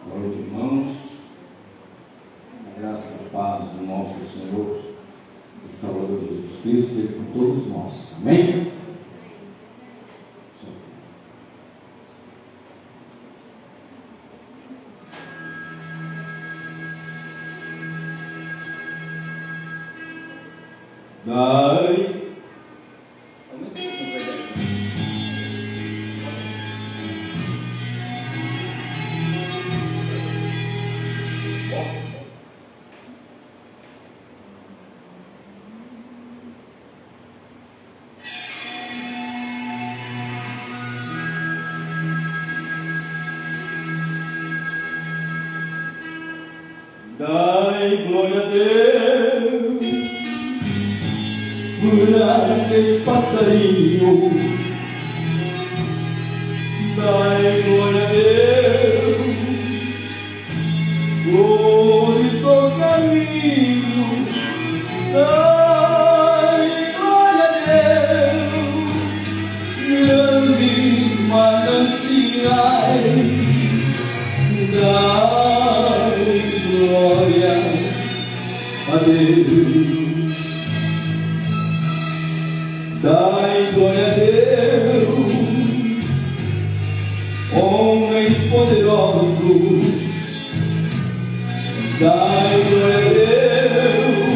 Boa noite, irmãos. A graça e a paz do nosso Senhor e Salvador Jesus Cristo seja com todos nós. Amém? Dai. Dai glória a Deus por aqueles passarinhos. Dai glória a Deus flores do caminho. Dai glória a Deus grandes mananciais. Dai glória a Deus. Dai glória a Deus, homens poderosos. Dai glória a Deus,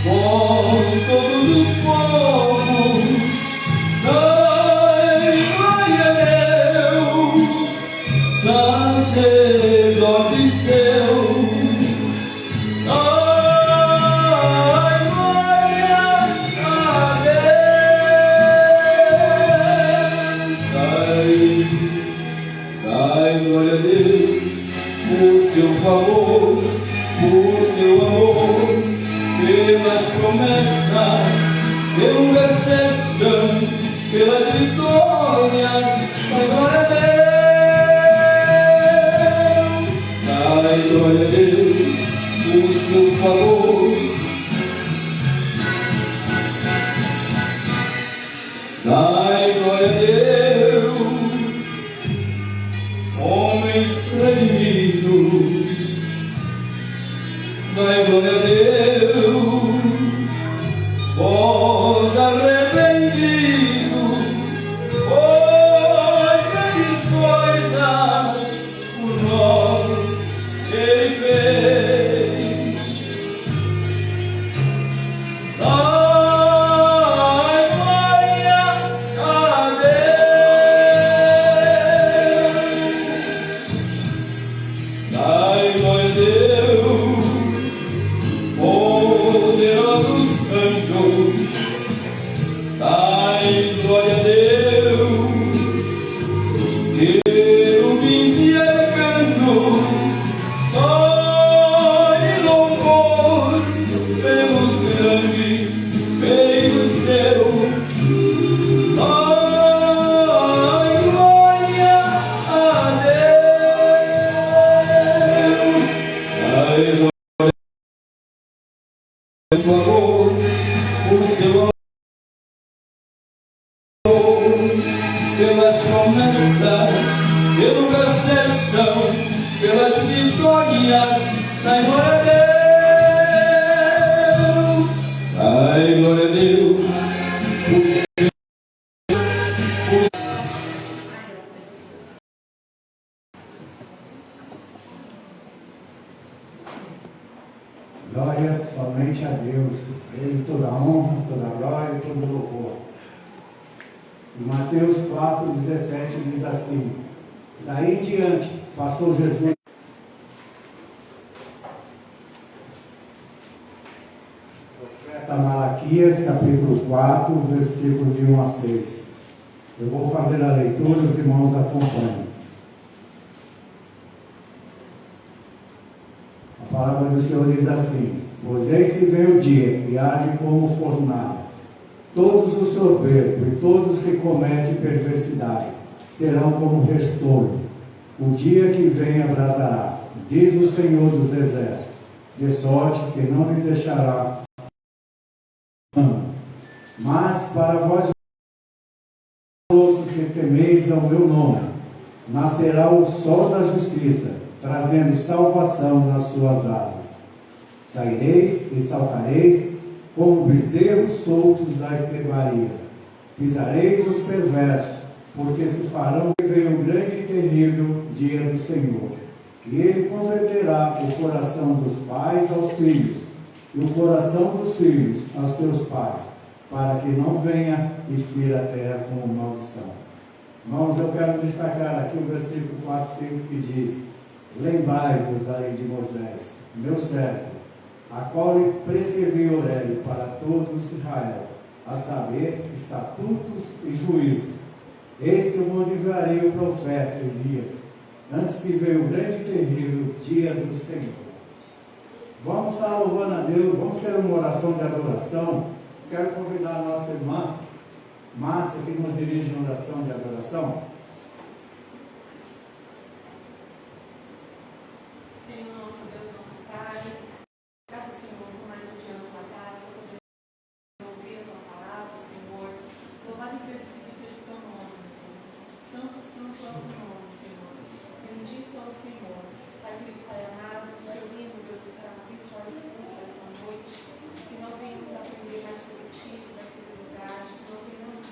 vós todos os povos. Dai glória a Deus, sacerdotes seus. Glória a Deus, por seu favor, por seu amor, pelas promessas, pela intercessão, pelas vitórias. Glória a Deus, dai glória a Deus, por seu favor. Dai glória a Deus, homens redimidos. Dai glória a Deus, vós arrependidos, pois grandes coisas por nós Ele fez. Dai glória a Deus. Dai glória a Deus, poderosos anjos. Dai glória a Deus, querubins e arcanjos. Dai louvor pelos grandes feitos seus. Dai glória a Deus. Dai glória por favor, por seu amor, pelas promessas, pela intercessão, pelas vitórias. Dai glória a Deus, dai glória a Deus, por glórias somente a Deus, Ele toda a honra, toda a glória e todo o louvor. E Mateus 4,17 diz assim: daí em diante, pastor Jesus. Profeta Malaquias, capítulo 4, versículo de 1 a 6. Eu vou fazer a leitura, os irmãos acompanham. A palavra do Senhor diz assim: pois eis que vem o dia, e arde como fornalha. Todos os soberbos e todos os que cometem perversidade serão como restolho. O dia que vem abrasará, diz o Senhor dos Exércitos, de sorte que não lhe deixará. Mas para vós outros que temeis ao meu nome, nascerá o sol da justiça, trazendo salvação nas suas asas. Saireis e saltareis como bezerros soltos da estrebaria. Pisareis os perversos, porque se farão ver o grande e terrível dia do Senhor. E ele converterá o coração dos pais aos filhos, e o coração dos filhos aos seus pais, para que não venha e fira a terra com maldição. Irmãos, eu quero destacar aqui o versículo 4, 5, que diz: lembrai-vos da lei de Moisés, meu servo, a qual lhe prescrevi Aurélio para todos Israel, a saber, estatutos e juízos. Eis que eu vos enviarei o profeta Elias, antes que veio o grande e terrível dia do Senhor. Vamos estar louvando a Deus, vamos ter uma oração de adoração. Quero convidar a nossa irmã Márcia, que nos dirige na oração de adoração. Senhor, nosso Deus, nosso Pai, obrigado, Senhor, por mais um dia na tua casa, poder ouvir a tua palavra, Senhor. Louvado e agradecido seja o teu nome, Deus. Santo, santo é o teu nome, Senhor. Bendito é o Senhor. Pai querido, Pai amado, te ouvindo, Deus, para abençoar essa noite, que nós venhamos aprender mais sobre ti, sobre a fidelidade, que nós venhamos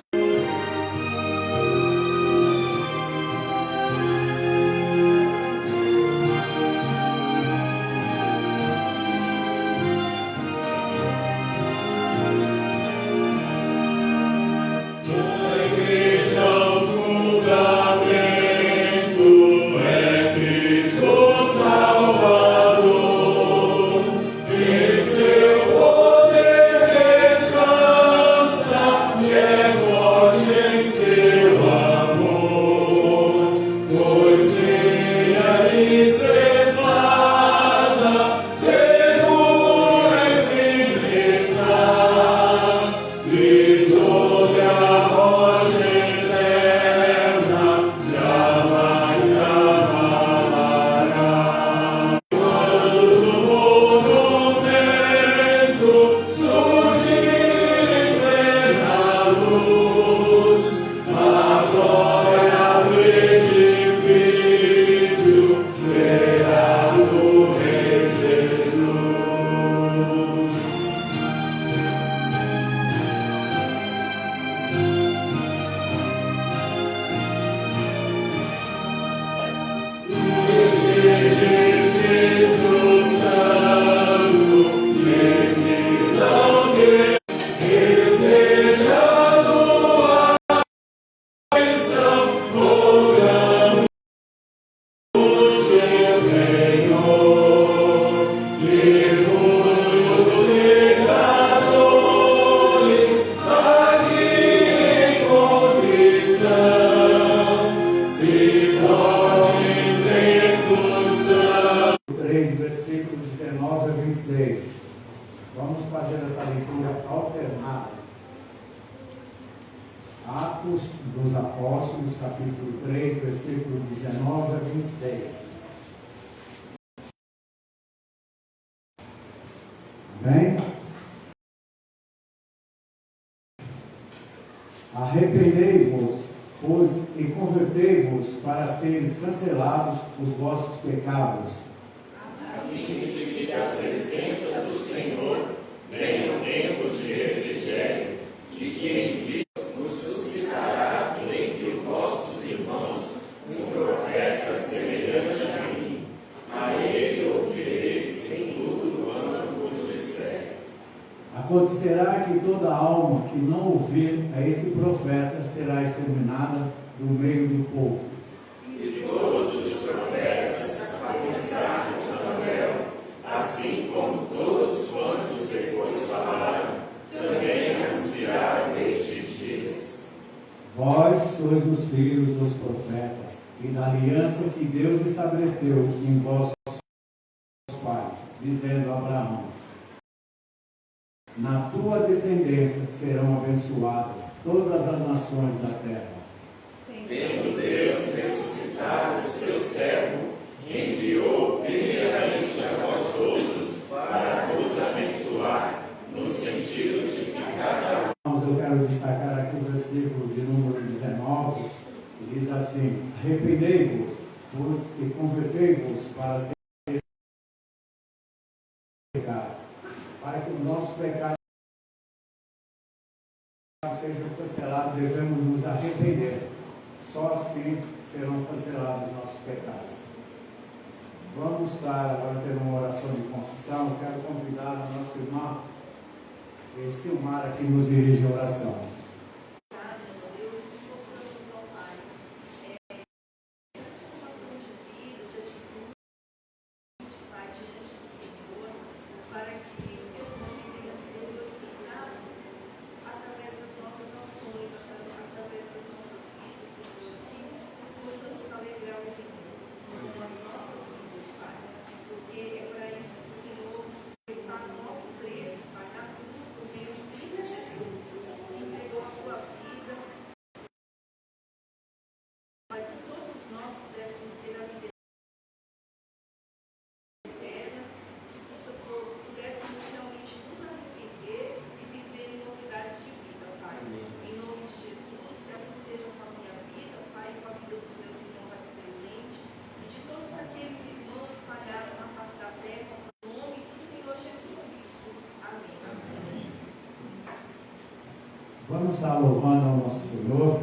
Atos dos Apóstolos, capítulo 3, versículo 19 a 26. Amém? Arrependei-vos, pois, e convertei-vos para seres cancelados os vossos pecados, a fim de que a presença do Senhor venham tempos de refrigério, e que em vida nos suscitará entre os vossos irmãos um profeta semelhante a mim. A ele ouvireis em tudo quanto vos disser. Acontecerá que toda alma que não ouvir a esse profeta será exterminada do meio do povo. E todos os profetas, a começar com Samuel, assim como todos quantos depois falaram, também anunciaram estes dias. Vós sois os filhos dos profetas, e da aliança que Deus estabeleceu em vossos pais, dizendo a Abraão: na tua descendência serão abençoadas todas as nações da terra. Tendo Deus ressuscitado o seu servo, enviou primeiramente a vós outros para vos abençoar, no sentido de que cada um... Eu quero destacar aqui o versículo de número 19, que diz assim: Arrependei-vos e convertei-vos para ser pecado, para que o nosso pecado seja cancelado, devemos nos arrepender. Só assim serão cancelados nossos pecados. Vamos estar agora tendo uma oração de confissão. Eu quero convidar a nossa irmã Estilmara que nos dirige a oração. Vamos estar louvando ao nosso Senhor,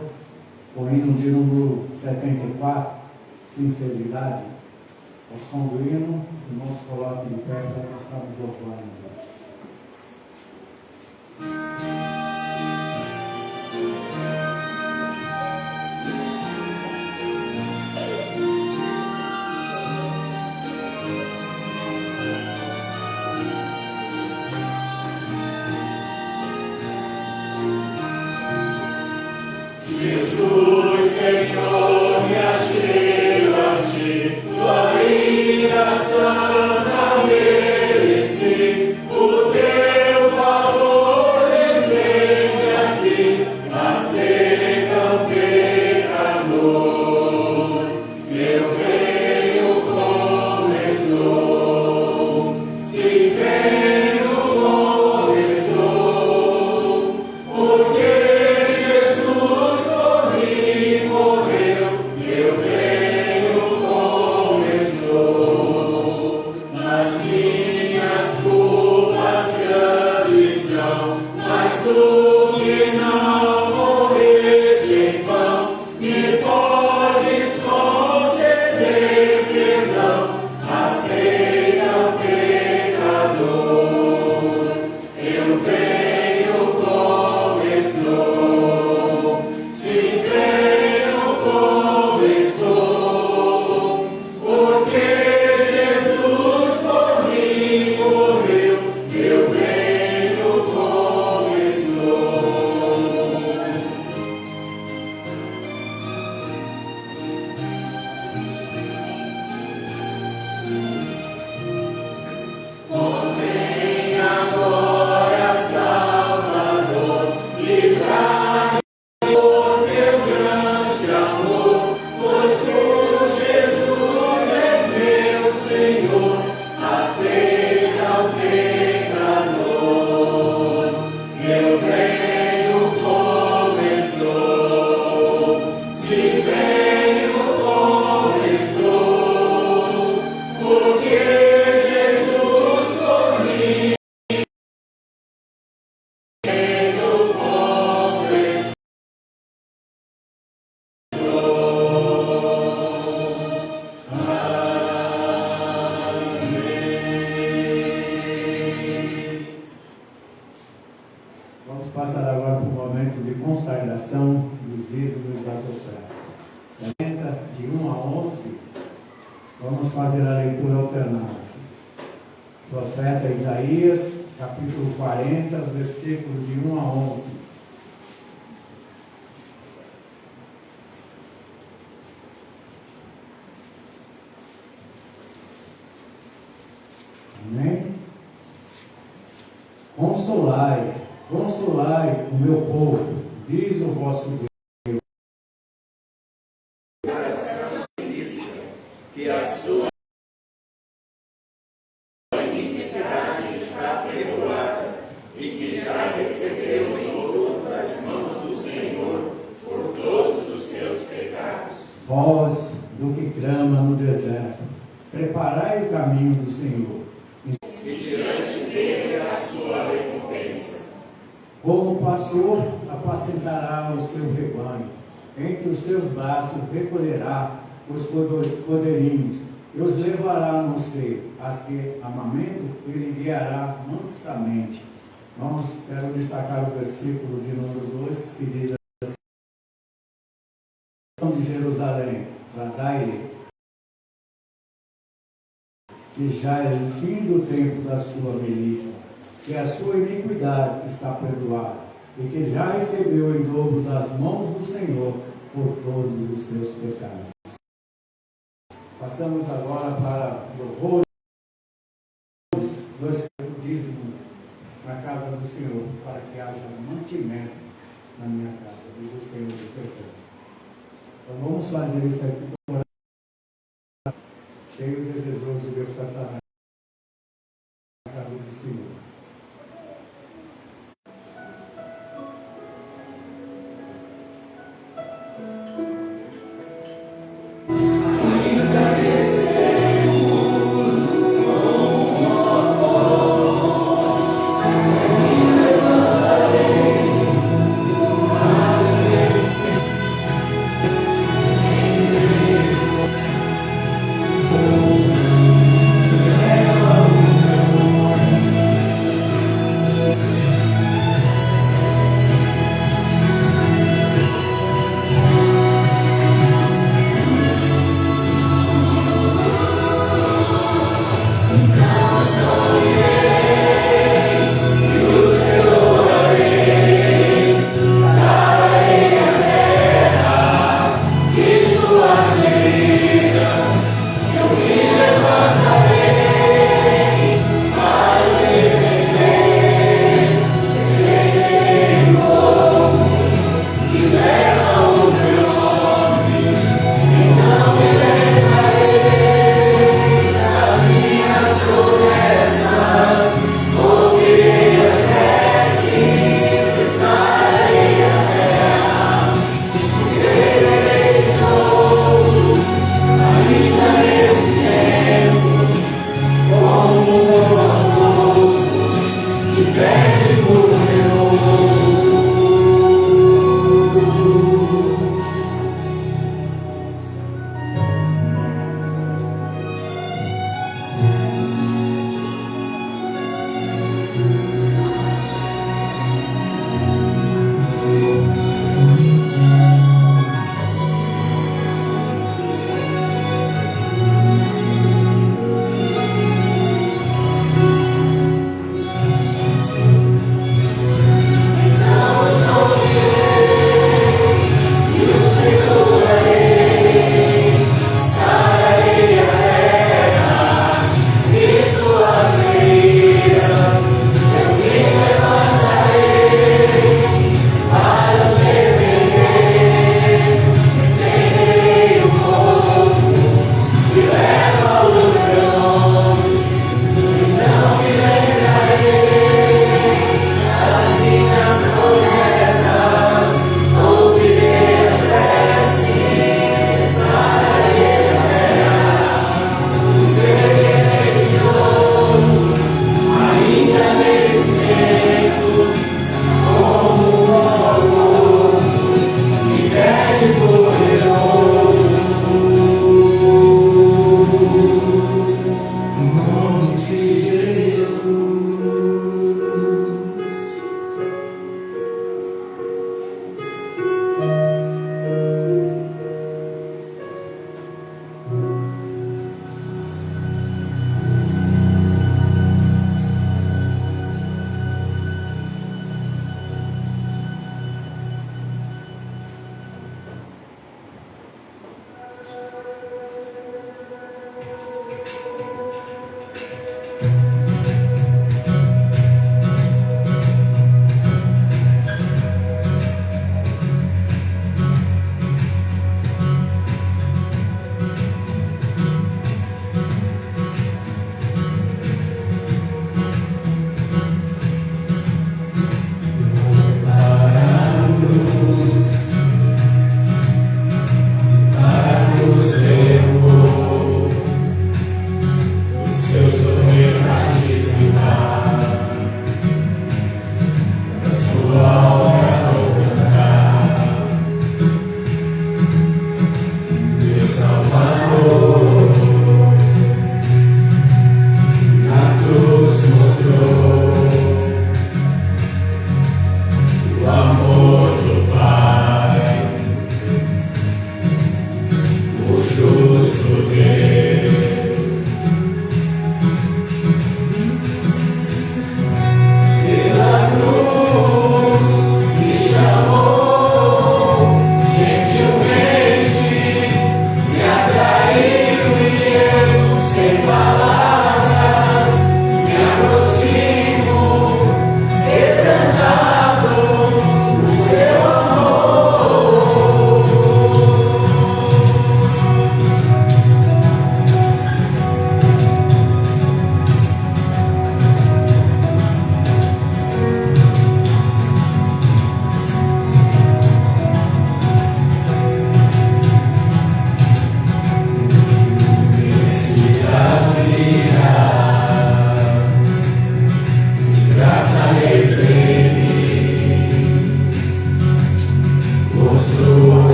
com o hino de número 74, sinceridade. Os congruínos, os irmãos coloquem de pé para nós estarmos louvando. Jesus, Senhor, me achego a ti, tua ira santa mereci, o teu favor estende aqui, aceita o pecador. Eu venho como estou, se venho como estou, porque passar agora para o momento de consagração dos dízimos e das ofertas. De 1 a 11, vamos fazer a leitura alternada. Profeta Isaías, capítulo 40, versículos de 1 a 11. Amém? Consolai o meu povo, diz o vosso Deus. Que a sua iniquidade está perdoada e que já recebeu em outras mãos do Senhor por todos os seus pecados. Vós do que clama no deserto. Preparai o caminho do Senhor. E diante dele a sua recompensa. Como pastor, apacentará o seu rebanho. Entre os seus braços recolherá os cordeirinhos e os levará no seio. As que amamentam, ele guiará mansamente. Vamos, quero destacar o versículo de número 2, que diz assim: de Jerusalém, bradai-lhe, que já é o fim do tempo da sua milícia, que a sua iniquidade está perdoada, e que já recebeu em dobro das mãos do Senhor por todos os seus pecados. Passamos agora para o horror do dízimo na casa do Senhor, para que haja mantimento na minha casa, diz o Senhor dos Exércitos. Então vamos fazer isso aqui com o coração cheio e desejoso de eu estar na casa do Senhor.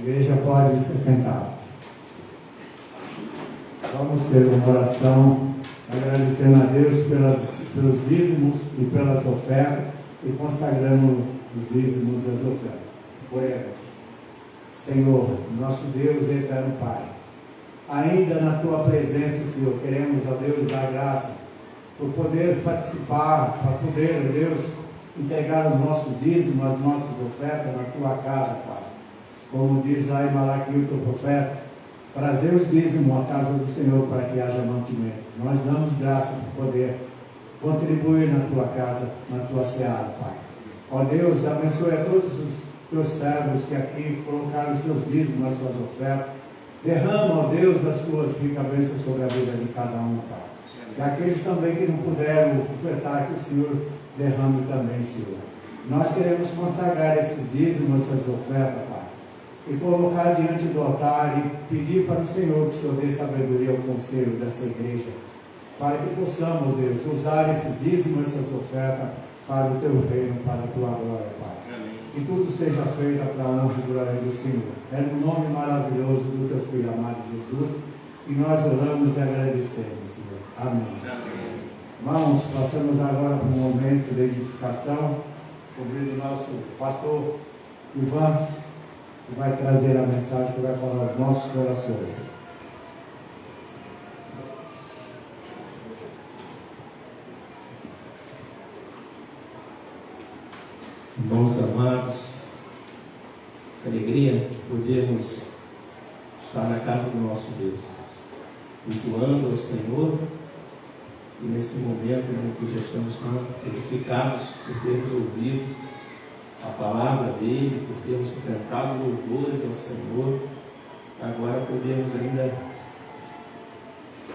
A igreja pode se sentar. Vamos ter uma oração agradecendo a Deus pelos dízimos e pelas ofertas e consagrando os dízimos e as ofertas. Oremos. Senhor, nosso Deus e eterno Pai, ainda na Tua presença, Senhor, queremos, ó Deus, dar graça por poder participar, para poder, ó Deus, entregar os nossos dízimos, as nossas ofertas na Tua casa, Pai. Como diz lá em Malaquias, o Teu profeta, trazer os dízimos à casa do Senhor para que haja mantimento. Nós damos graça por poder contribuir na Tua casa, na Tua seara, Pai. Ó Deus, abençoe a todos os Teus servos que aqui colocaram os seus dízimos, as suas ofertas. Derrama, ó Deus, as Tuas ricas bênçãos sobre a vida de cada um, Pai. E aqueles também que não puderam ofertar, que o Senhor derrame também, Senhor. Nós queremos consagrar esses dízimos, essas ofertas, Pai, e colocar diante do altar e pedir para o Senhor que o Senhor dê sabedoria ao conselho dessa igreja, para que possamos, Deus, usar esses dízimos, essas ofertas para o Teu reino, para a Tua glória, Pai. Que tudo seja feito para a honra e glória do Senhor. É no nome maravilhoso do Teu Filho amado Jesus, e nós oramos e agradecemos, Senhor. Amém. Amém. Irmãos, passamos agora para um momento de edificação. Convido o nosso pastor Ivan, que vai trazer a mensagem que vai falar aos nossos corações. Irmãos amados, que alegria podermos estar na casa do nosso Deus, cultuando ao Senhor, e nesse momento em que já estamos tão edificados por termos ouvido a palavra dele, por termos cantado louvores ao Senhor, agora podemos ainda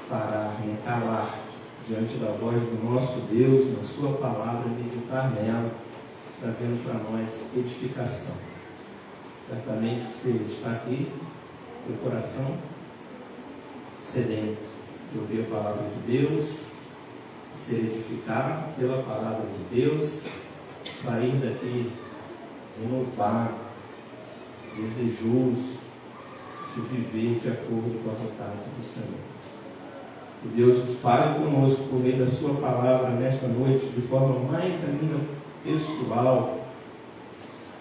parar, calar diante da voz do nosso Deus, na sua palavra, e meditar nela, trazendo para nós edificação. Certamente você está aqui, teu coração sedento de ouvir a palavra de Deus, ser edificado pela palavra de Deus, sair daqui renovado, desejoso de viver de acordo com a vontade do Senhor. Que Deus fale conosco por meio da sua palavra nesta noite, de forma mais ainda pessoal,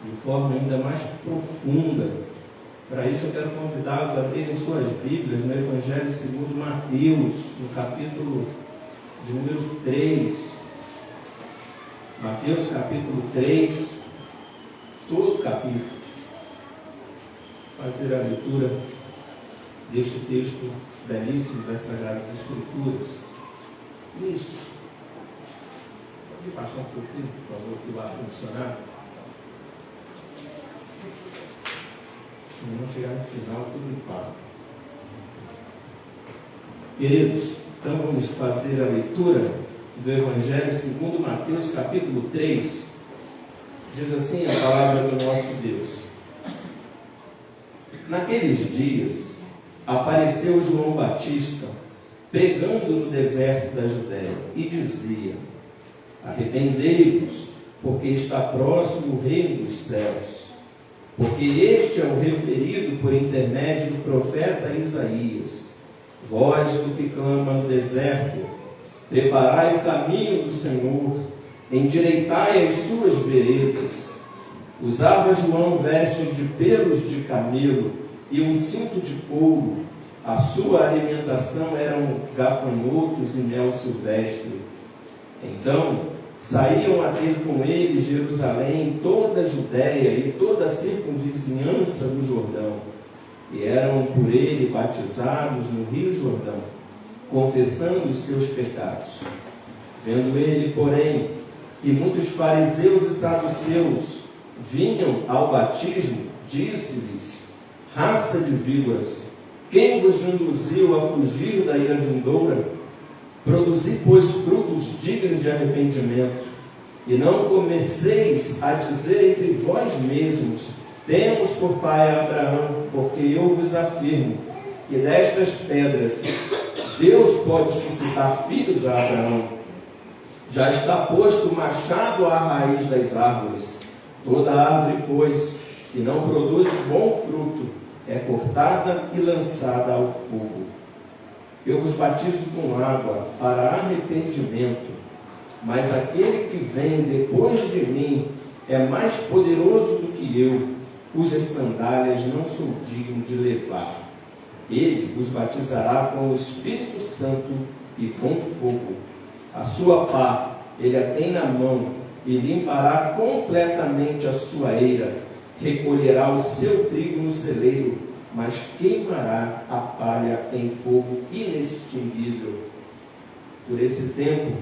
de forma ainda mais profunda. Para isso eu quero convidá-los a verem suas Bíblias no Evangelho segundo Mateus, no capítulo de número 3. Mateus capítulo 3, todo o capítulo. Fazer a leitura deste texto belíssimo das Sagradas Escrituras. Isso. Pode baixar um pouquinho, por favor, aqui o ar-condicionado. Se não chegar no final, tudo me fala. Queridos, então vamos fazer a leitura do Evangelho segundo Mateus, capítulo 3. Diz assim a palavra do nosso Deus. Naqueles dias, apareceu João Batista, pregando no deserto da Judéia, e dizia: arrependei-vos, porque está próximo o reino dos céus. Porque este é o referido por intermédio do profeta Isaías. Voz do que clama no deserto, preparai o caminho do Senhor, endireitai as suas veredas. Usava João vestes de pelos de camelo e um cinto de couro. A sua alimentação eram gafanhotos e mel silvestre. Então saíam a ter com ele Jerusalém, toda a Judéia e toda a circunvizinhança do Jordão, e eram por ele batizados no rio Jordão, confessando os seus pecados. Vendo ele, porém, que muitos fariseus e saduceus vinham ao batismo, disse-lhes: raça de víboras, quem vos induziu a fugir da ira vindoura? Produzi, pois, frutos dignos de arrependimento, e não comeceis a dizer entre vós mesmos: temos por pai Abraão, porque eu vos afirmo que destas pedras Deus pode suscitar filhos a Abraão. Já está posto o machado à raiz das árvores. Toda árvore, pois, que não produz bom fruto, é cortada e lançada ao fogo. Eu vos batizo com água para arrependimento, mas aquele que vem depois de mim é mais poderoso do que eu, cujas sandálias não sou digno de levar. Ele vos batizará com o Espírito Santo e com fogo. A sua pá ele a tem na mão e limpará completamente a sua eira. Recolherá o seu trigo no celeiro, mas queimará a palha em fogo inextinguível. Por esse tempo,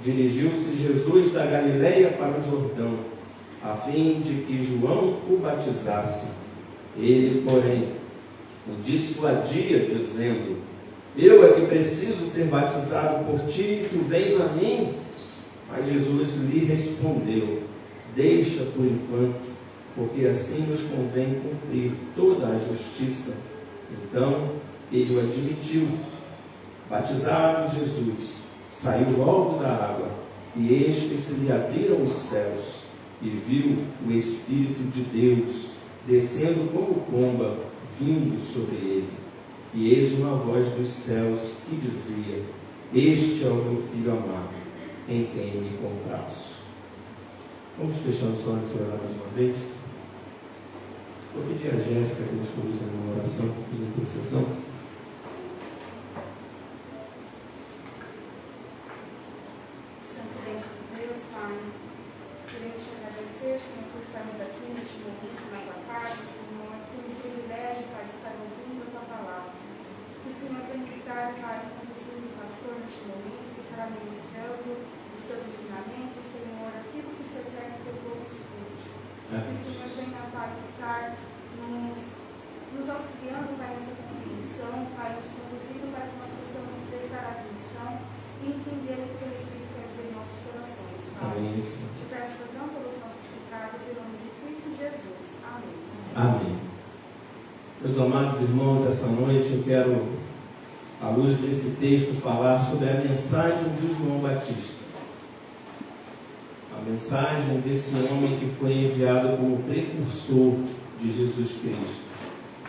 dirigiu-se Jesus da Galileia para o Jordão, a fim de que João o batizasse. Ele, porém, o dissuadia, dizendo: eu é que preciso ser batizado por ti, e tu vens a mim? Mas Jesus lhe respondeu: deixa por enquanto, porque assim nos convém cumprir toda a justiça. Então ele o admitiu. Batizado Jesus, saiu logo da água, e eis que se lhe abriram os céus, e viu o Espírito de Deus descendo como pomba, vindo sobre ele. E eis uma voz dos céus que dizia: este é o meu Filho amado, em quem me comprazo. Vamos fechar os olhos e orar mais uma vez? Vou pedir a Jéssica que nos conduza numa oração de intercessão. Santo Deus de Deus, Pai, queremos te agradecer, Senhor, por estarmos aqui neste momento, na tua casa, Senhor, por um privilégio, Pai, estar ouvindo a tua palavra. O Senhor tem que estar, Pai, conduzindo o pastor neste momento, que estará ministrando os teus ensinamentos, Senhor, aquilo que o Senhor quer que o teu povo escute. Que o Senhor venha, Pai, estar nos auxiliando, Pai, nessa compreensão, Pai, nos conduzindo para que nós possamos prestar atenção e entender o que o Espírito quer dizer em nossos corações, Pai. Amém. Te peço perdão pelos nossos pecados, em nome de Cristo Jesus. Amém. Amém. Meus amados irmãos, essa noite eu quero, à luz desse texto, falar sobre a mensagem de João Batista. A mensagem desse homem que foi enviado como precursor de Jesus Cristo.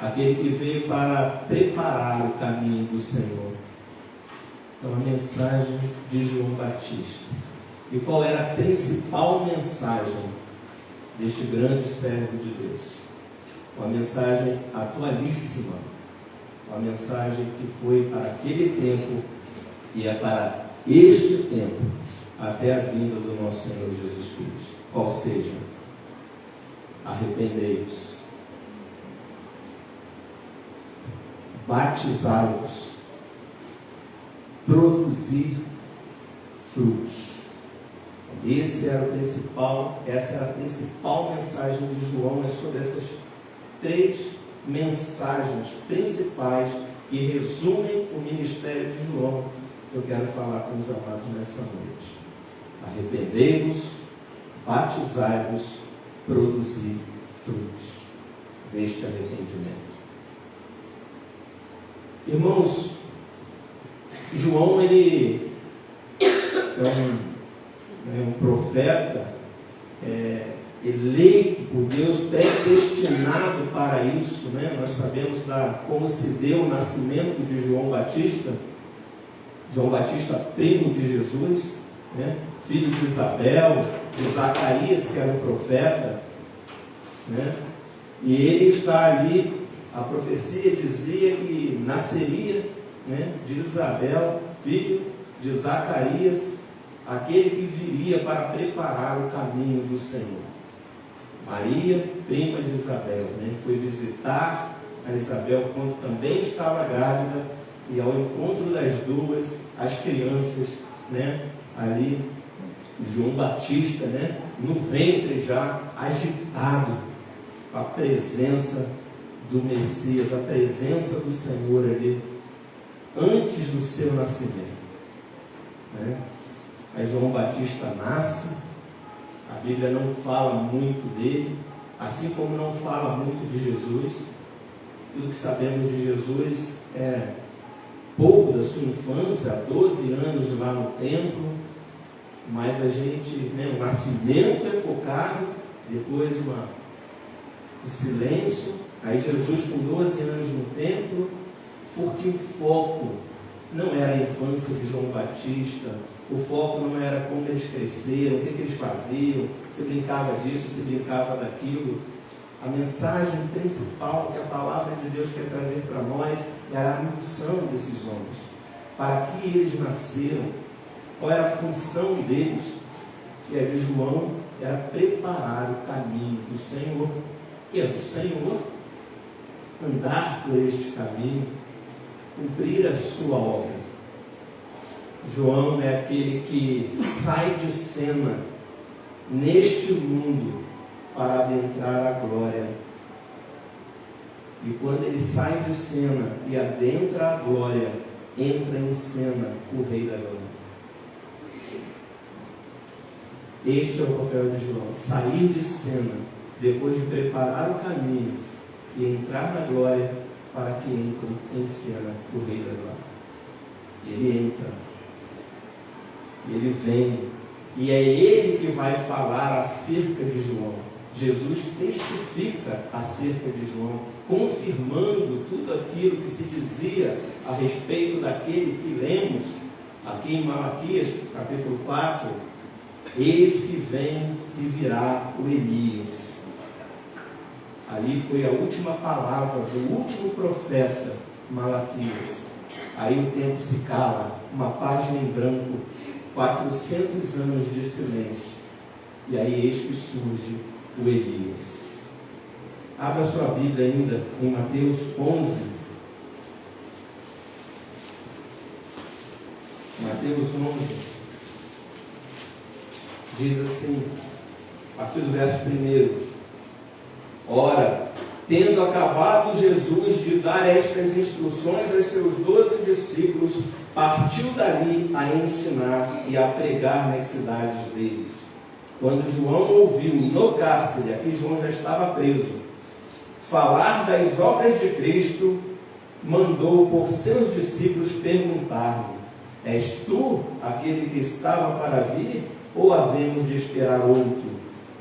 Aquele que veio para preparar o caminho do Senhor. Então, a mensagem de João Batista. E qual era a principal mensagem deste grande servo de Deus? Uma mensagem atualíssima. Uma mensagem que foi para aquele tempo e é para este tempo, até a vinda do nosso Senhor Jesus Cristo. Qual seja, arrependei-vos, batizai-vos, produzir frutos. Essa era a principal mensagem de João, é sobre essas três mensagens principais que resumem o ministério de João. Eu quero falar com os amados nessa noite. Arrependei-vos, batizai-vos, produzir frutos deste arrependimento. Irmãos, João ele é um profeta eleito por Deus, predestinado para isso, né? Nós sabemos como se deu o nascimento de João Batista. João Batista, primo de Jesus, né? Filho de Isabel, de Zacarias, que era um profeta, né? E ele está ali, a profecia dizia que nasceria, né, de Isabel, filho de Zacarias, aquele que viria para preparar o caminho do Senhor. Maria, prima de Isabel, né, foi visitar a Isabel quando também estava grávida, e ao encontro das duas, as crianças, né, ali, João Batista, né, no ventre já agitado, a presença do Messias, a presença do Senhor ali, antes do seu nascimento, né? Aí João Batista nasce, a Bíblia não fala muito dele, assim como não fala muito de Jesus. Tudo que sabemos de Jesus é pouco da sua infância, 12 anos lá no templo, mas a gente, né, o nascimento é focado, depois o silêncio. Aí Jesus com 12 anos no templo, porque o foco não era a infância de João Batista, o foco não era como eles cresceram, o que eles faziam, se brincava disso, se brincava daquilo. A mensagem principal que a palavra de Deus quer trazer para nós era a missão desses homens. Para que eles nasceram, qual era a função deles, que a de João era preparar o caminho do Senhor. E é do Senhor andar por este caminho, cumprir a sua obra. João é aquele que sai de cena neste mundo para adentrar a glória. E quando ele sai de cena e adentra a glória, entra em cena o Rei da Glória. Este é o papel de João, sair de cena, depois de preparar o caminho e entrar na glória, para que entre em cena o Rei da Glória. Ele entra, ele vem, e é ele que vai falar acerca de João. Jesus testifica acerca de João, confirmando tudo aquilo que se dizia a respeito daquele que lemos aqui em Malaquias, capítulo 4. Eis que vem e virá o Elias. Ali foi a última palavra do último profeta, Malaquias. Aí o tempo se cala, uma página em branco, 400 anos de silêncio. E aí eis que surge o Elias. Abra sua Bíblia ainda em Mateus 11. Mateus 11. Diz assim, a partir do verso 1: Ora, tendo acabado Jesus de dar estas instruções aos seus 12 discípulos, partiu dali a ensinar e a pregar nas cidades deles. Quando João ouviu no cárcere, aqui João já estava preso, falar das obras de Cristo, mandou por seus discípulos perguntar-lhe: És tu aquele que estava para vir, ou havemos de esperar outro?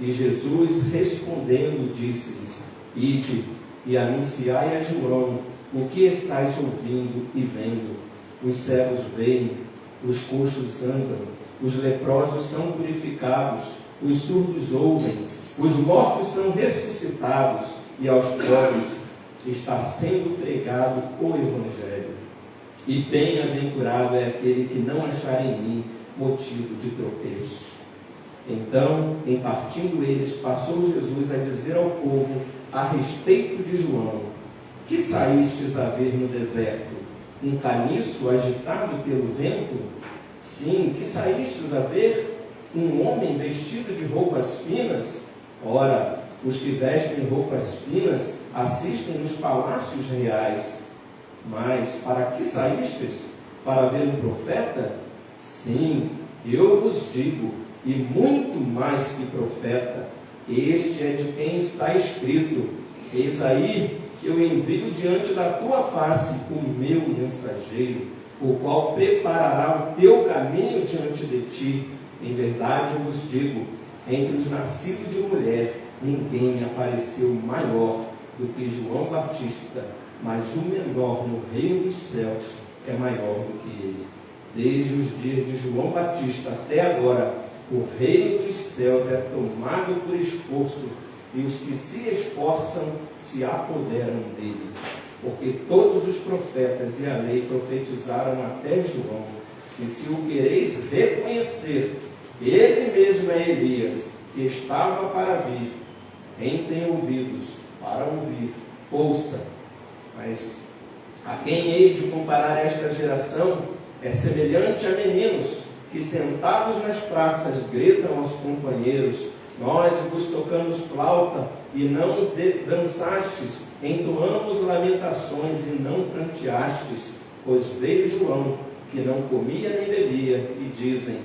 E Jesus, respondendo, disse-lhes: Ide e anunciai a João o que estáis ouvindo e vendo. Os cegos veem, os coxos andam, os leprosos são purificados, os surdos ouvem, os mortos são ressuscitados, e aos pobres está sendo pregado o Evangelho. E bem-aventurado é aquele que não achar em mim motivo de tropeço. Então, em partindo eles, passou Jesus a dizer ao povo a respeito de João: Que saístes a ver no deserto? Um caniço agitado pelo vento? Sim, que saístes a ver? Um homem vestido de roupas finas? Ora, os que vestem roupas finas assistem nos palácios reais. Mas para que saístes? Para ver um profeta? Sim, eu vos digo, e muito mais que profeta, este é de quem está escrito: Eis aí, eu envio diante da tua face o meu mensageiro, o qual preparará o teu caminho diante de ti. Em verdade eu vos digo, entre os nascidos de mulher, ninguém apareceu maior do que João Batista, mas o menor no reino dos céus é maior do que ele. Desde os dias de João Batista até agora, o reino dos céus é tomado por esforço, e os que se esforçam se apoderam dele. Porque todos os profetas e a lei profetizaram até João. E se o quereis reconhecer, ele mesmo é Elias, que estava para vir. Quem tem ouvidos para ouvir, ouça. Mas a quem hei de comparar esta geração? É semelhante a meninos que, sentados nas praças, gritam aos companheiros: Nós vos tocamos flauta e não dançastes, entoamos lamentações e não pranteastes. Pois veio João, que não comia nem bebia, e dizem: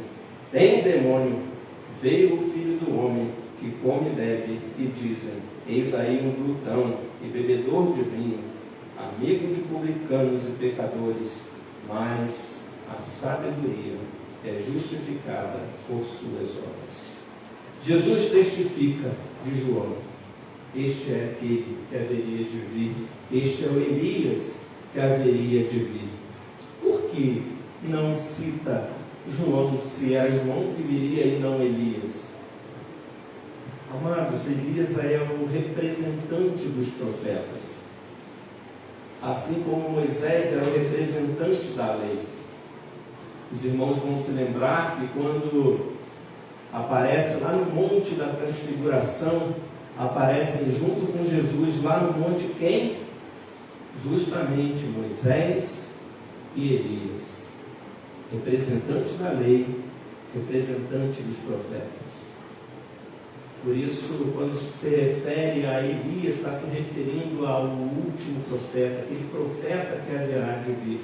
Tem demônio. Veio o Filho do Homem, que come e bebe, e dizem: Eis aí um glutão e bebedor de vinho, amigo de publicanos e pecadores, mas a sabedoria é justificada por suas obras. Jesus testifica de João. este é aquele que haveria de vir, este é o Elias que haveria de vir. Por que não cita João, se era João que viria e não Elias? Amados, Elias é o representante dos profetas. Assim como Moisés era o representante da lei. Os irmãos vão se lembrar que quando aparece lá no Monte da Transfiguração, aparecem junto com Jesus lá no monte quem? Justamente Moisés e Elias. Representante da lei, representante dos profetas. Por isso, quando se refere a Elias, está se referindo ao último profeta, aquele profeta que haverá de vir.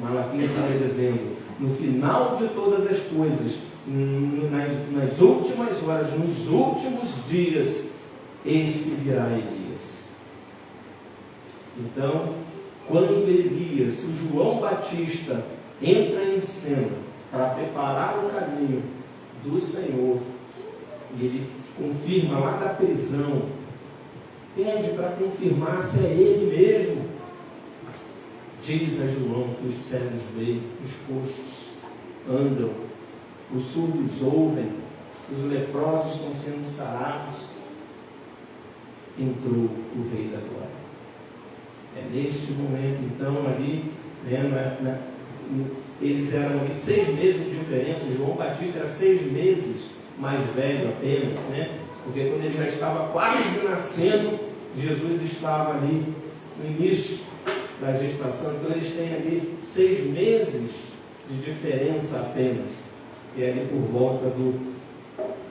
Malaquias está dizendo, no final de todas as coisas, nas últimas horas, nos últimos dias, eis que virá Elias. Então, quando Elias, o João Batista, entra em cena para preparar o caminho do Senhor, e ele confirma lá da prisão, pede para confirmar se é ele mesmo. Diz a João que os cegos veem, os coxos andam, os surdos ouvem, os leprosos estão sendo sarados. Entrou o Rei da Glória. É neste momento, então, ali, eles eram ali 6 meses de diferença. João Batista era 6 meses mais velho apenas, porque quando ele já estava quase nascendo, Jesus estava ali no início da gestação. Então eles têm ali 6 meses de diferença apenas, e é ali por volta dos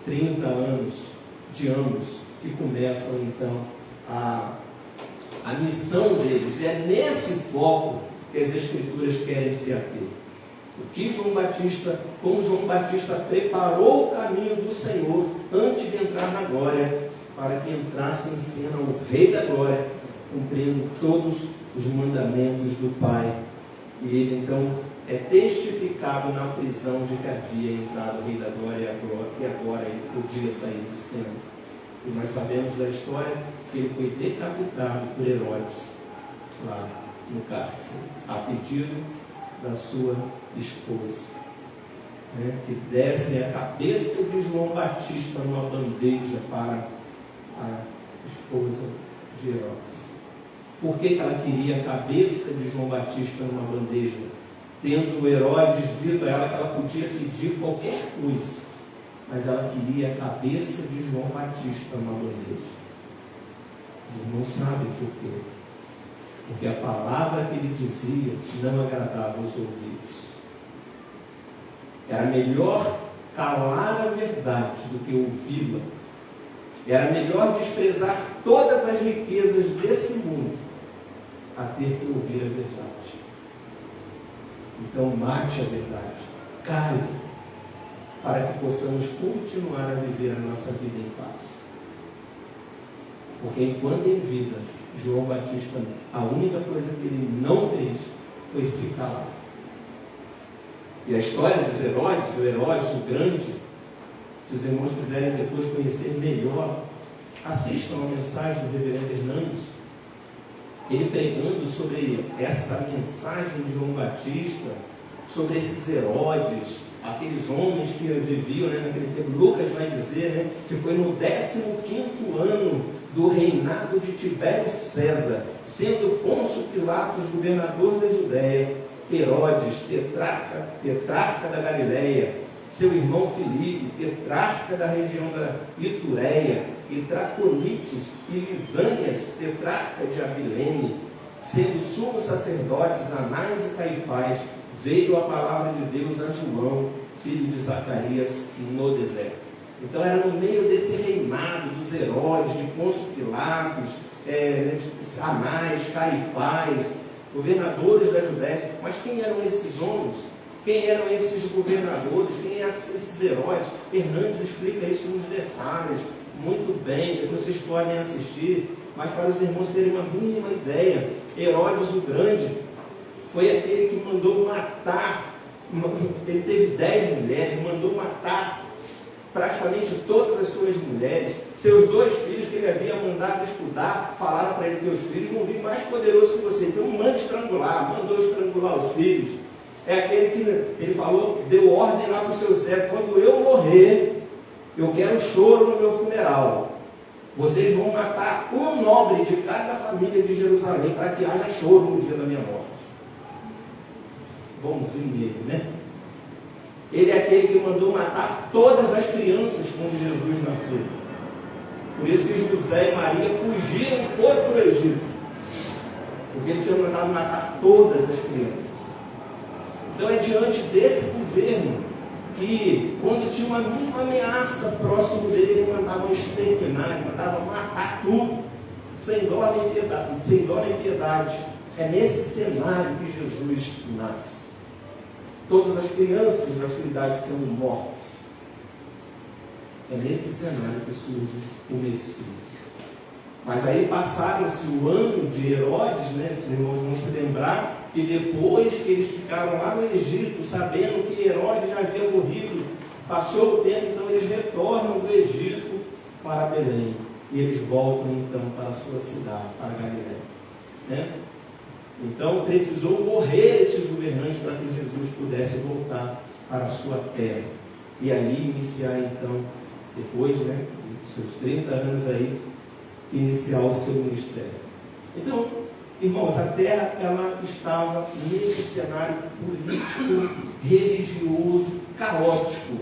30 anos de ambos que começam então a missão deles. E é nesse foco que as Escrituras querem se ater. Como João Batista preparou o caminho do Senhor antes de entrar na glória, para que entrasse em cena o Rei da Glória, cumprindo todos os mandamentos do Pai. E ele então é testificado na prisão de que havia entrado o Rei da Glória e agora ele podia sair de cena. E nós sabemos da história que ele foi decapitado por Herodes lá no cárcere, a pedido da sua esposa, que desse a cabeça de João Batista numa bandeja para a esposa de Herodes. Por que ela queria a cabeça de João Batista numa bandeja? Tendo Herodes dito a ela que ela podia pedir qualquer coisa, mas ela queria a cabeça de João Batista numa bandeja. Os irmãos sabem por quê? Porque a palavra que ele dizia não agradava aos ouvidos. Era melhor calar a verdade do que ouvi-la. Era melhor desprezar todas as riquezas desse mundo a ter que ouvir a verdade. Então mate a verdade, cale, para que possamos continuar a viver a nossa vida em paz. Porque enquanto em vida, João Batista, a única coisa que ele não fez foi se calar. E a história dos Herodes, o Herodes o Grande, se os irmãos quiserem depois conhecer melhor, assistam a mensagem do reverendo Hernandes, ele pregando sobre essa mensagem de João Batista, sobre esses Herodes, aqueles homens que viviam naquele tempo. Lucas vai dizer que foi no 15º ano do reinado de Tibério César, sendo Pôncio Pilatos governador da Judéia, Herodes, tetrarca da Galileia, seu irmão Filipe, tetrarca da região da Itureia, e Traconites e Lisânias, tetrarca de Abilene, sendo sumos sacerdotes Anás e Caifás, veio a palavra de Deus a João, filho de Zacarias, no deserto. Então era no meio desse reinado dos Herodes, de Pôncio Pilatos, Anás, Caifás, governadores da Judéia. Mas quem eram esses homens? Quem eram esses governadores? Quem eram esses heróis? Hernandes explica isso nos detalhes, muito bem, depois vocês podem assistir, mas para os irmãos terem uma mínima ideia, Herodes o Grande foi aquele que mandou matar, ele teve 10 mulheres, mandou matar praticamente todas as suas mulheres. Seus 2 filhos que ele havia mandado estudar, falaram para ele: teus filhos vão vir mais poderosos que você, então manda estrangular. Mandou estrangular os filhos. É aquele que ele falou, deu ordem lá para o seu servo: quando eu morrer, eu quero choro no meu funeral. Vocês vão matar um nobre de cada família de Jerusalém para que haja choro no dia da minha morte. Bonzinho ele, né? Ele é aquele que mandou matar todas as crianças quando Jesus nasceu. Por isso que José e Maria fugiram e foram para o Egito. Porque ele tinha mandado matar todas as crianças. Então é diante desse governo que, quando tinha uma mínima ameaça próximo dele, ele mandava exterminar, ele mandava matar tudo, sem dó nem piedade, sem dó nem piedade. É nesse cenário que Jesus nasce. Todas as crianças da sua idade são mortas. É nesse cenário que surge o Messias. Mas aí passaram-se o ano de Herodes, né? Os irmãos vão se lembrar que depois que eles ficaram lá no Egito, sabendo que Herodes já havia morrido, passou o tempo, então eles retornam do Egito para Belém. E eles voltam então para a sua cidade, para Galiléia, né? Então precisou morrer esses governantes para que Jesus pudesse voltar para a sua terra. E ali iniciar então, depois, né, dos seus 30 anos aí, iniciar o seu ministério. Então, irmãos, a terra ela estava nesse cenário político, religioso, caótico.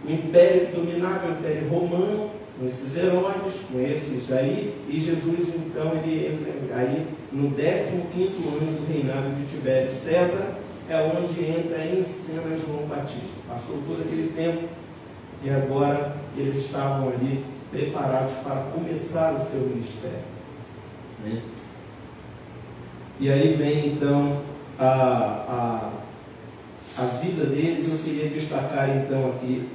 O império que dominava, o império romano, com esses Herodes, com esses aí, e Jesus então ele entra aí no 15º ano do reinado de Tibério César, é onde entra em cena João Batista. Passou todo aquele tempo e agora eles estavam ali preparados para começar o seu ministério, né? E aí vem então a vida deles. Eu queria destacar então aqui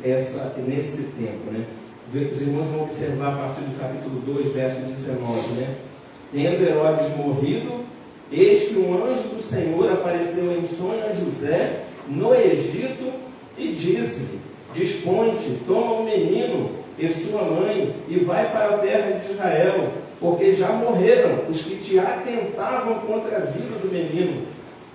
nesse tempo, né? Os irmãos vão observar a partir do capítulo 2, verso 19, né? Tendo Herodes morrido, eis que um anjo do Senhor apareceu em sonho a José no Egito e disse-lhe: dispõe-te, toma o menino e sua mãe e vai para a terra de Israel, porque já morreram os que te atentavam contra a vida do menino.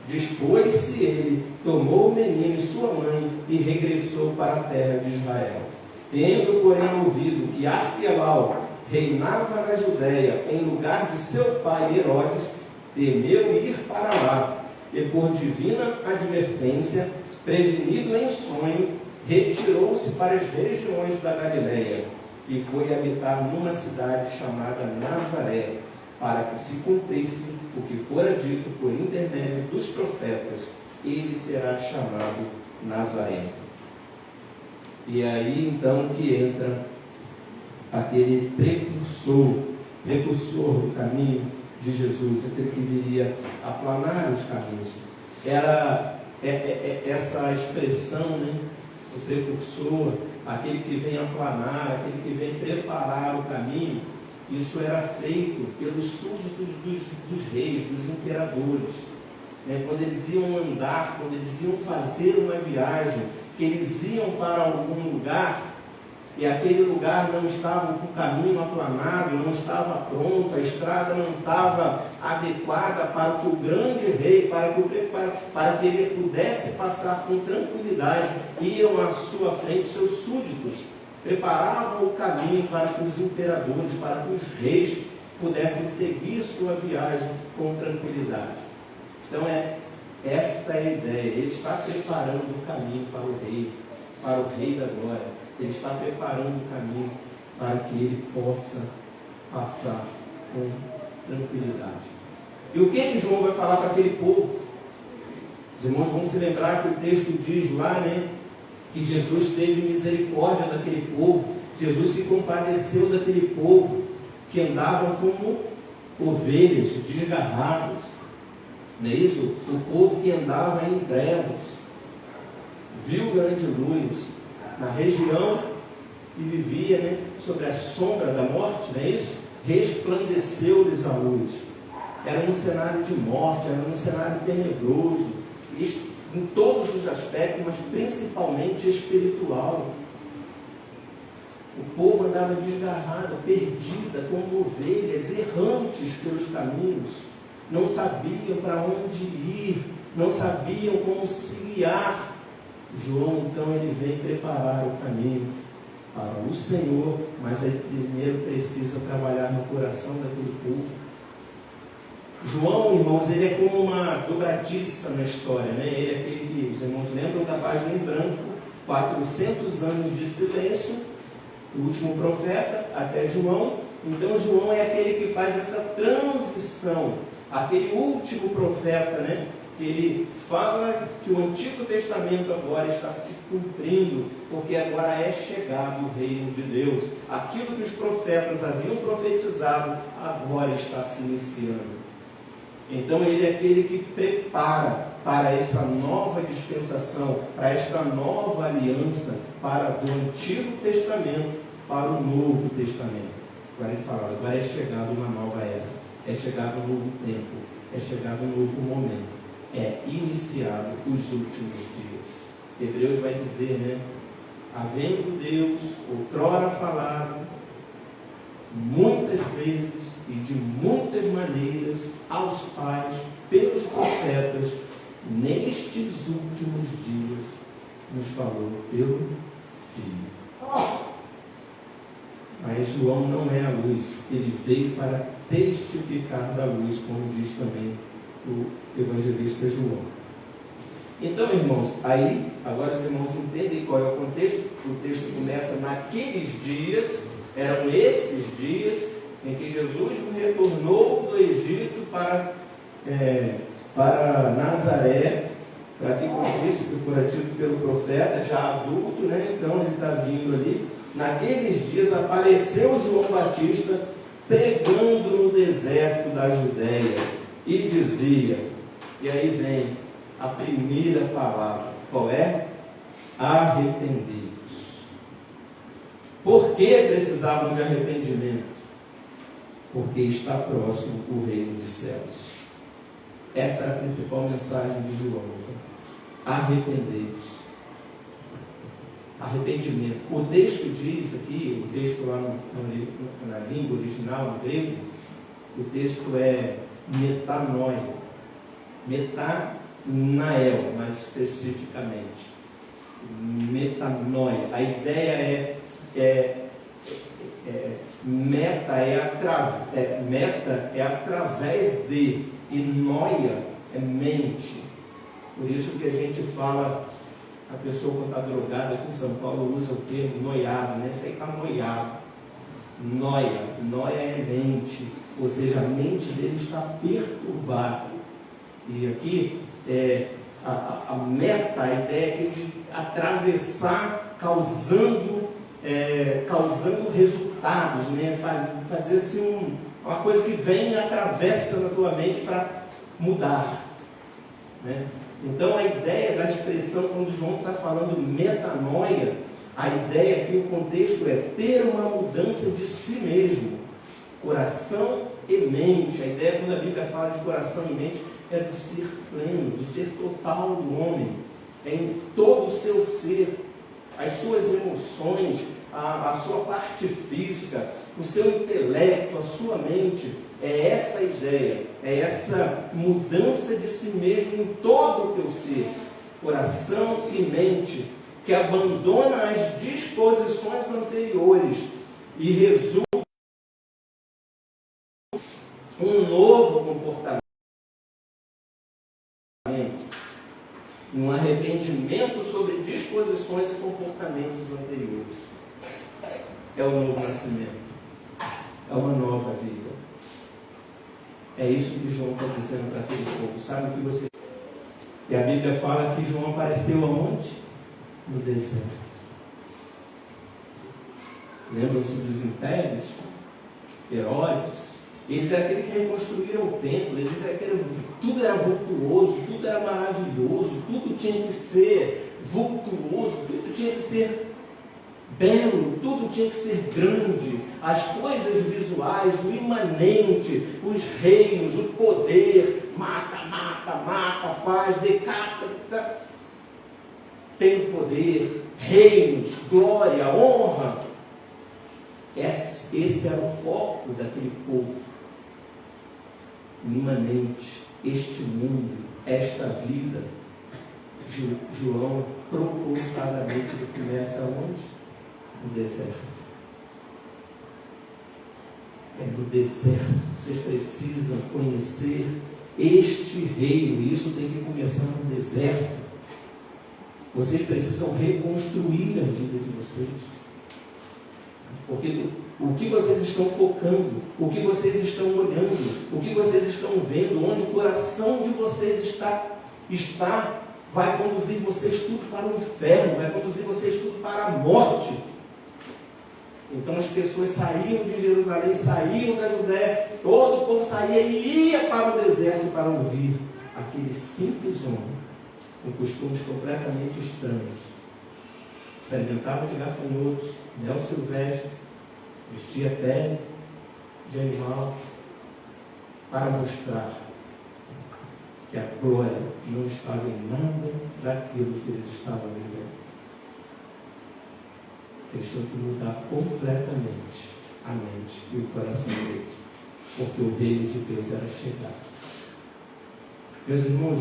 Dispôs-se ele, tomou o menino e sua mãe e regressou para a terra de Israel. Tendo, porém, ouvido que Arquelau reinava na Judéia em lugar de seu pai Herodes, temeu ir para lá, e por divina advertência, prevenido em sonho, retirou-se para as regiões da Galiléia e foi habitar numa cidade chamada Nazaré, para que se cumprisse o que fora dito por intermédio dos profetas: ele será chamado Nazareno. E aí então que entra aquele precursor do caminho de Jesus, aquele que viria aplanar os caminhos. Era essa expressão, né? O precursor, aquele que vem aplanar, aquele que vem preparar o caminho. Isso era feito pelos súditos dos reis, dos imperadores, né? Quando eles iam andar, quando eles iam fazer uma viagem, que eles iam para algum lugar e aquele lugar não estava com o caminho aplanado, não estava pronto, a estrada não estava adequada para que o grande rei, para que ele pudesse passar com tranquilidade, iam à sua frente seus súditos, preparavam o caminho para que os imperadores, para que os reis pudessem seguir sua viagem com tranquilidade. Então esta é a ideia. Ele está preparando o caminho para o rei da glória. Ele está preparando o caminho para que ele possa passar com tranquilidade. E o que João vai falar para aquele povo? Os irmãos vão se lembrar que o texto diz lá, né, que Jesus teve misericórdia daquele povo. Jesus se compadeceu daquele povo que andavam como ovelhas desgarradas. Não é isso? O povo que andava em trevas viu grande luz na região que vivia, né, sobre a sombra da morte, não é isso? Resplandeceu-lhes a luz. Era um cenário de morte, era um cenário tenebroso, em todos os aspectos, mas principalmente espiritual. O povo andava desgarrado, perdida, como ovelhas, errantes pelos caminhos. Não sabiam para onde ir, não sabiam como se guiar. João, então, ele vem preparar o caminho para o Senhor, mas ele primeiro precisa trabalhar no coração daquele povo. João, irmãos, ele é como uma dobradiça na história, né? Ele é aquele que, os irmãos lembram da página em branco, 400 anos de silêncio, o último profeta, até João. Então João é aquele que faz essa transição, aquele último profeta, né? Que ele fala que o Antigo Testamento agora está se cumprindo, porque agora é chegado o reino de Deus. Aquilo que os profetas haviam profetizado, agora está se iniciando. Então ele é aquele que prepara para essa nova dispensação, para esta nova aliança, para do Antigo Testamento para o Novo Testamento. Agora ele fala, agora é chegado uma nova era, é chegado um novo tempo, é chegado um novo momento, é iniciado os últimos dias. Hebreus vai dizer, né? Havendo Deus outrora falado muitas vezes e de muitas maneiras aos pais pelos profetas, nestes últimos dias nos falou pelo Filho. Mas João não é a luz, ele veio para testificar da luz, como diz também o evangelista João. Então, irmãos, aí, agora os irmãos entendem qual é o contexto. O texto começa naqueles dias, eram esses dias em que Jesus retornou do Egito para Nazaré, para que cumprisse o que fora dito pelo profeta, já adulto, né? Então ele está vindo ali. Naqueles dias apareceu João Batista pregando no deserto da Judéia e dizia, e aí vem a primeira palavra, qual é? Arrependei-vos. Por que precisavam de arrependimento? Porque está próximo o reino dos céus. Essa é a principal mensagem de João. Arrependei-vos. Arrependimento. O texto diz aqui, o texto lá na língua original, no grego, o texto é metanoia. Metanael, mais especificamente. Metanoia. A ideia meta é através de, e noia é mente. Por isso que a gente fala, a pessoa quando está drogada aqui em São Paulo usa o termo noiado, né? Isso aí está noiado. Noia é mente, ou seja, a mente dele está perturbada. E aqui a meta, a ideia é de atravessar, causando resultados, né? Fazer assim uma coisa que vem e atravessa na tua mente para mudar, né? Então a ideia da expressão, quando João está falando metanoia, a ideia aqui, o contexto é ter uma mudança de si mesmo, coração e mente. A ideia, quando a Bíblia fala de coração e mente, é do ser pleno, do ser total do homem, é em todo o seu ser, as suas emoções, a sua parte física, o seu intelecto, a sua mente. É essa a ideia, é essa mudança de si mesmo em todo o teu ser, coração e mente, que abandona as disposições anteriores e resulta um novo comportamento, um arrependimento sobre disposições e comportamentos anteriores. É o novo nascimento, é uma nova vida. É isso que João está dizendo para aquele povo. Sabe o que você... E a Bíblia fala que João apareceu aonde? No deserto. Lembram-se dos impérios? Herodes? Eles eram aqueles que reconstruíram o templo. Eles eram aqueles... Tudo era vultuoso, tudo era maravilhoso, tudo tinha que ser vultuoso, tudo tinha que ser belo, tudo tinha que ser grande, as coisas visuais, o imanente, os reinos, o poder, mata, faz, decapita, tem poder, reinos, glória, honra, Esse era o foco daquele povo imanente, este mundo, esta vida. João propositadamente ele começa onde? No deserto. É no deserto. Vocês precisam conhecer este reino. E isso tem que começar no deserto. Vocês precisam reconstruir a vida de vocês. Porque o que vocês estão focando, o que vocês estão olhando, o que vocês estão vendo, onde o coração de vocês está, vai conduzir vocês tudo para o inferno, vai conduzir vocês tudo para a morte. Então as pessoas saíam de Jerusalém, saíam da Judéia, todo o povo saía e ia para o deserto para ouvir aquele simples homem, com costumes completamente estranhos. Se alimentava de gafanhotos, mel silvestre, vestia pele de animal, para mostrar que a glória não estava em nada daquilo que eles estavam vivendo. Eles tinham que mudar completamente a mente e o coração deles, porque o reino de Deus era chegado. Meus irmãos,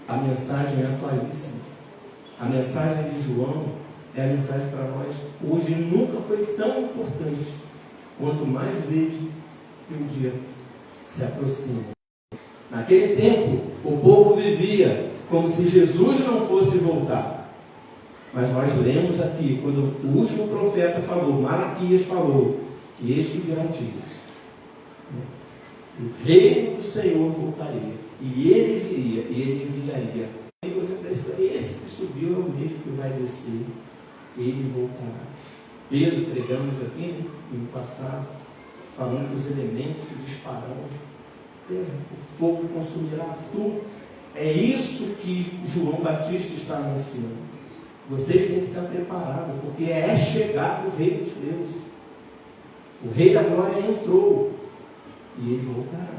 a mensagem é atualíssima. A mensagem de João é a mensagem para nós hoje. Nunca foi tão importante quanto mais vede que um dia se aproxima. Naquele tempo, o povo vivia como se Jesus não fosse voltar. Mas nós lemos aqui, quando o último profeta falou, Malaquias falou, que este virá dias. O reino do Senhor voltaria. E ele viria, e ele enviaria. Esse que subiu é o mesmo que vai descer. Ele voltará. Pedro, pregamos aqui no passado, falando que os elementos se dispararão. O fogo consumirá tudo. É isso que João Batista está anunciando. Vocês têm que estar preparados, porque é chegado o reino de Deus. O rei da glória entrou e ele voltará.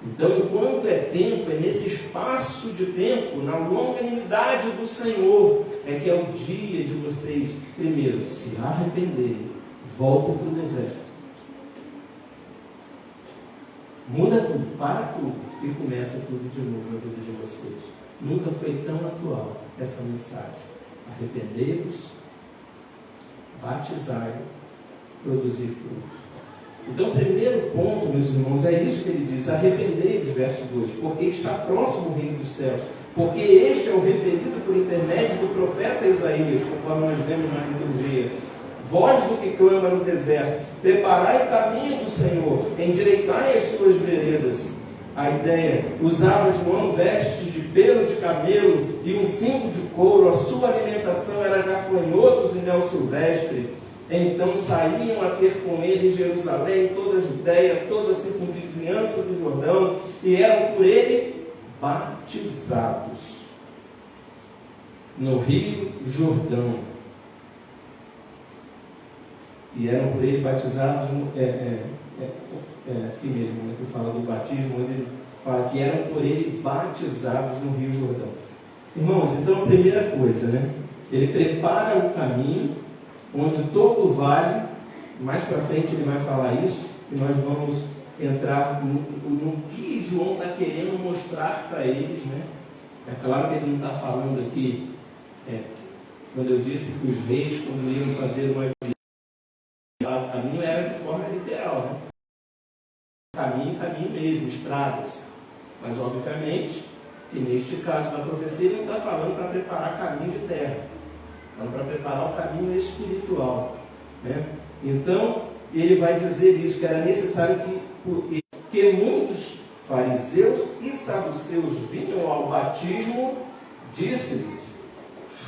Então, enquanto é tempo, é nesse espaço de tempo, na longanimidade do Senhor, é que é o dia de vocês, primeiro, se arrependerem, voltem para o deserto. Muda tudo, para tudo e começa tudo de novo na vida de vocês. Nunca foi tão atual essa mensagem. Arrependei-vos, batizai, produzir fruto. Então, o primeiro ponto, meus irmãos, é isso que ele diz: arrependei-vos, verso 2, porque está próximo o reino dos céus. Porque este é o referido por intermédio do profeta Isaías, conforme nós lemos na liturgia. Voz do que clama no deserto, preparai o caminho do Senhor, endireitai as suas veredas. A ideia, usava João vestes de pelo de camelo e um cinto de couro, a sua alimentação era gafanhotos e mel silvestre. Então saíam a ter com ele Jerusalém, toda a Judéia, toda a circunvizinhança do Jordão, e eram por ele batizados no rio Jordão. E eram por ele batizados, aqui mesmo, né, que fala do batismo, onde ele fala que eram por ele batizados no rio Jordão. Irmãos, então a primeira coisa, né? Ele prepara o caminho, onde todo o vale, mais para frente ele vai falar isso, e nós vamos entrar no que João está querendo mostrar para eles, né? É claro que ele não está falando aqui, quando eu disse que os reis, quando iam fazer uma caminho era de forma literal, né? Caminho mesmo, estradas. Mas obviamente que neste caso da profecia ele não está falando para preparar caminho de terra, não, para preparar o caminho espiritual, né? Então ele vai dizer isso, que era necessário que muitos fariseus e saduceus vinham ao batismo, disse-lhes: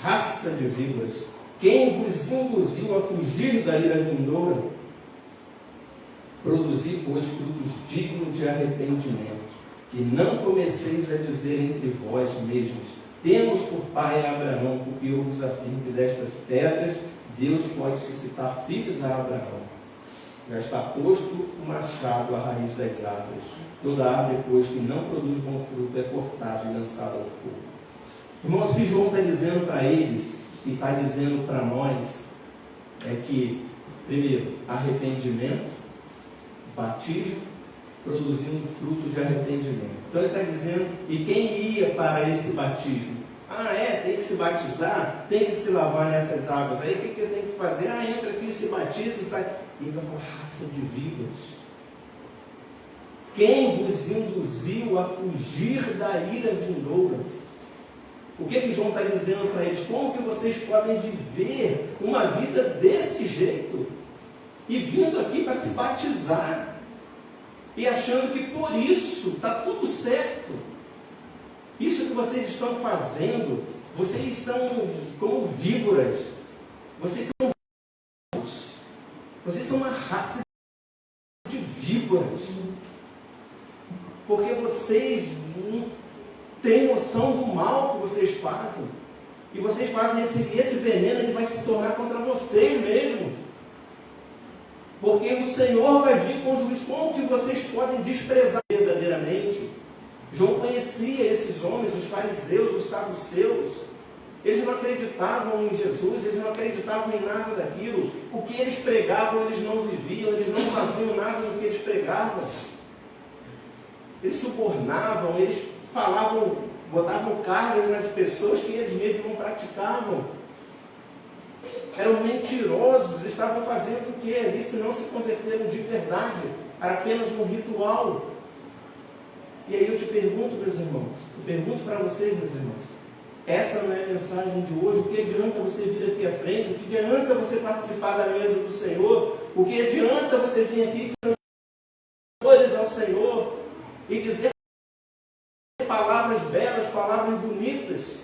raça de víboras, quem vos induziu a fugir da ira vindoura? Produzi, pois, frutos dignos de arrependimento, que não comeceis a dizer entre vós mesmos: temos por pai a Abraão, porque eu vos afirmo que destas pedras Deus pode suscitar filhos a Abraão. Já está posto o machado à raiz das árvores. Toda árvore, pois, que não produz bom fruto é cortada e lançada ao fogo. Irmãos, o que João está dizendo para eles, e está dizendo para nós, é que Primeiro, arrependimento, batismo, produzindo fruto de arrependimento. Então ele está dizendo, e quem ia para esse batismo? Tem que se batizar, tem que se lavar nessas águas. Aí o que eu tenho que fazer? Entra aqui, se batiza e sai. E ele vai falar, raça de víboras. Quem vos induziu a fugir da ira vindoura? O que João está dizendo para eles? Como que vocês podem viver uma vida desse jeito? E vindo aqui para se batizar. E achando que por isso está tudo certo. Isso que vocês estão fazendo, vocês são como víboras. Vocês são uma raça de víboras. Porque vocês não têm noção do mal que vocês fazem. E vocês fazem esse veneno, ele vai se tornar contra vocês mesmos. Porque o Senhor vai vir com juízo. Como que vocês podem desprezar verdadeiramente? João conhecia esses homens, os fariseus, os saduceus. Eles não acreditavam em Jesus, eles não acreditavam em nada daquilo. O que eles pregavam, eles não viviam, eles não faziam nada do que eles pregavam. Eles subornavam, eles falavam, botavam cargas nas pessoas que eles mesmos não praticavam. Eram mentirosos, estavam fazendo o que ali, se não se converteram de verdade? Era apenas um ritual. E aí eu te pergunto, meus irmãos, eu pergunto para vocês, meus irmãos, essa não é a mensagem de hoje? O que adianta você vir aqui à frente? O que adianta você participar da mesa do Senhor? O que adianta você vir aqui com louvores ao Senhor e dizer palavras belas, palavras bonitas,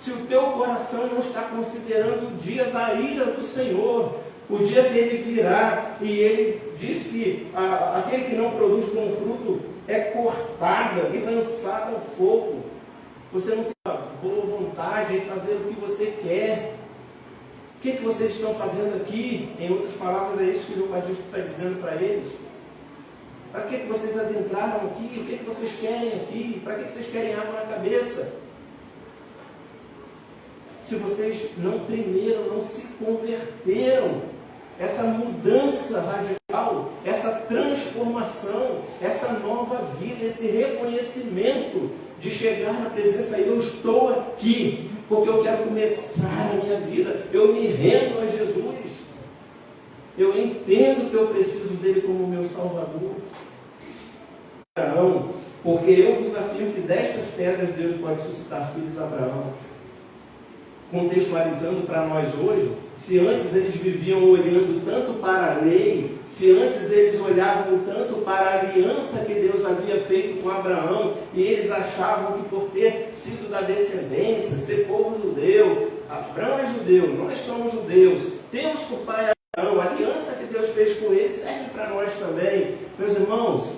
se o teu coração não está considerando o dia da ira do Senhor, o dia que Ele virá, e Ele diz que aquele que não produz bom fruto é cortada e lançada ao fogo. Você não tem a boa vontade em fazer o que você quer. O que vocês estão fazendo aqui? Em outras palavras, é isso que o João Batista está dizendo para eles. Para que vocês adentraram aqui? O que vocês querem aqui? Para que vocês querem água na cabeça? Se vocês primeiro não se converteram, essa mudança radical, essa transformação, essa nova vida, esse reconhecimento de chegar na presença, eu estou aqui, porque eu quero começar a minha vida, eu me rendo a Jesus, eu entendo que eu preciso dele como meu Salvador. Abraão, porque eu vos afirmo que destas pedras Deus pode suscitar filhos a Abraão. Contextualizando para nós hoje, se antes eles viviam olhando tanto para a lei, se antes eles olhavam tanto para a aliança que Deus havia feito com Abraão, e eles achavam que por ter sido da descendência, ser povo judeu, Abraão é judeu, nós somos judeus, temos por pai Abraão, a aliança que Deus fez com ele serve para nós também. Meus irmãos,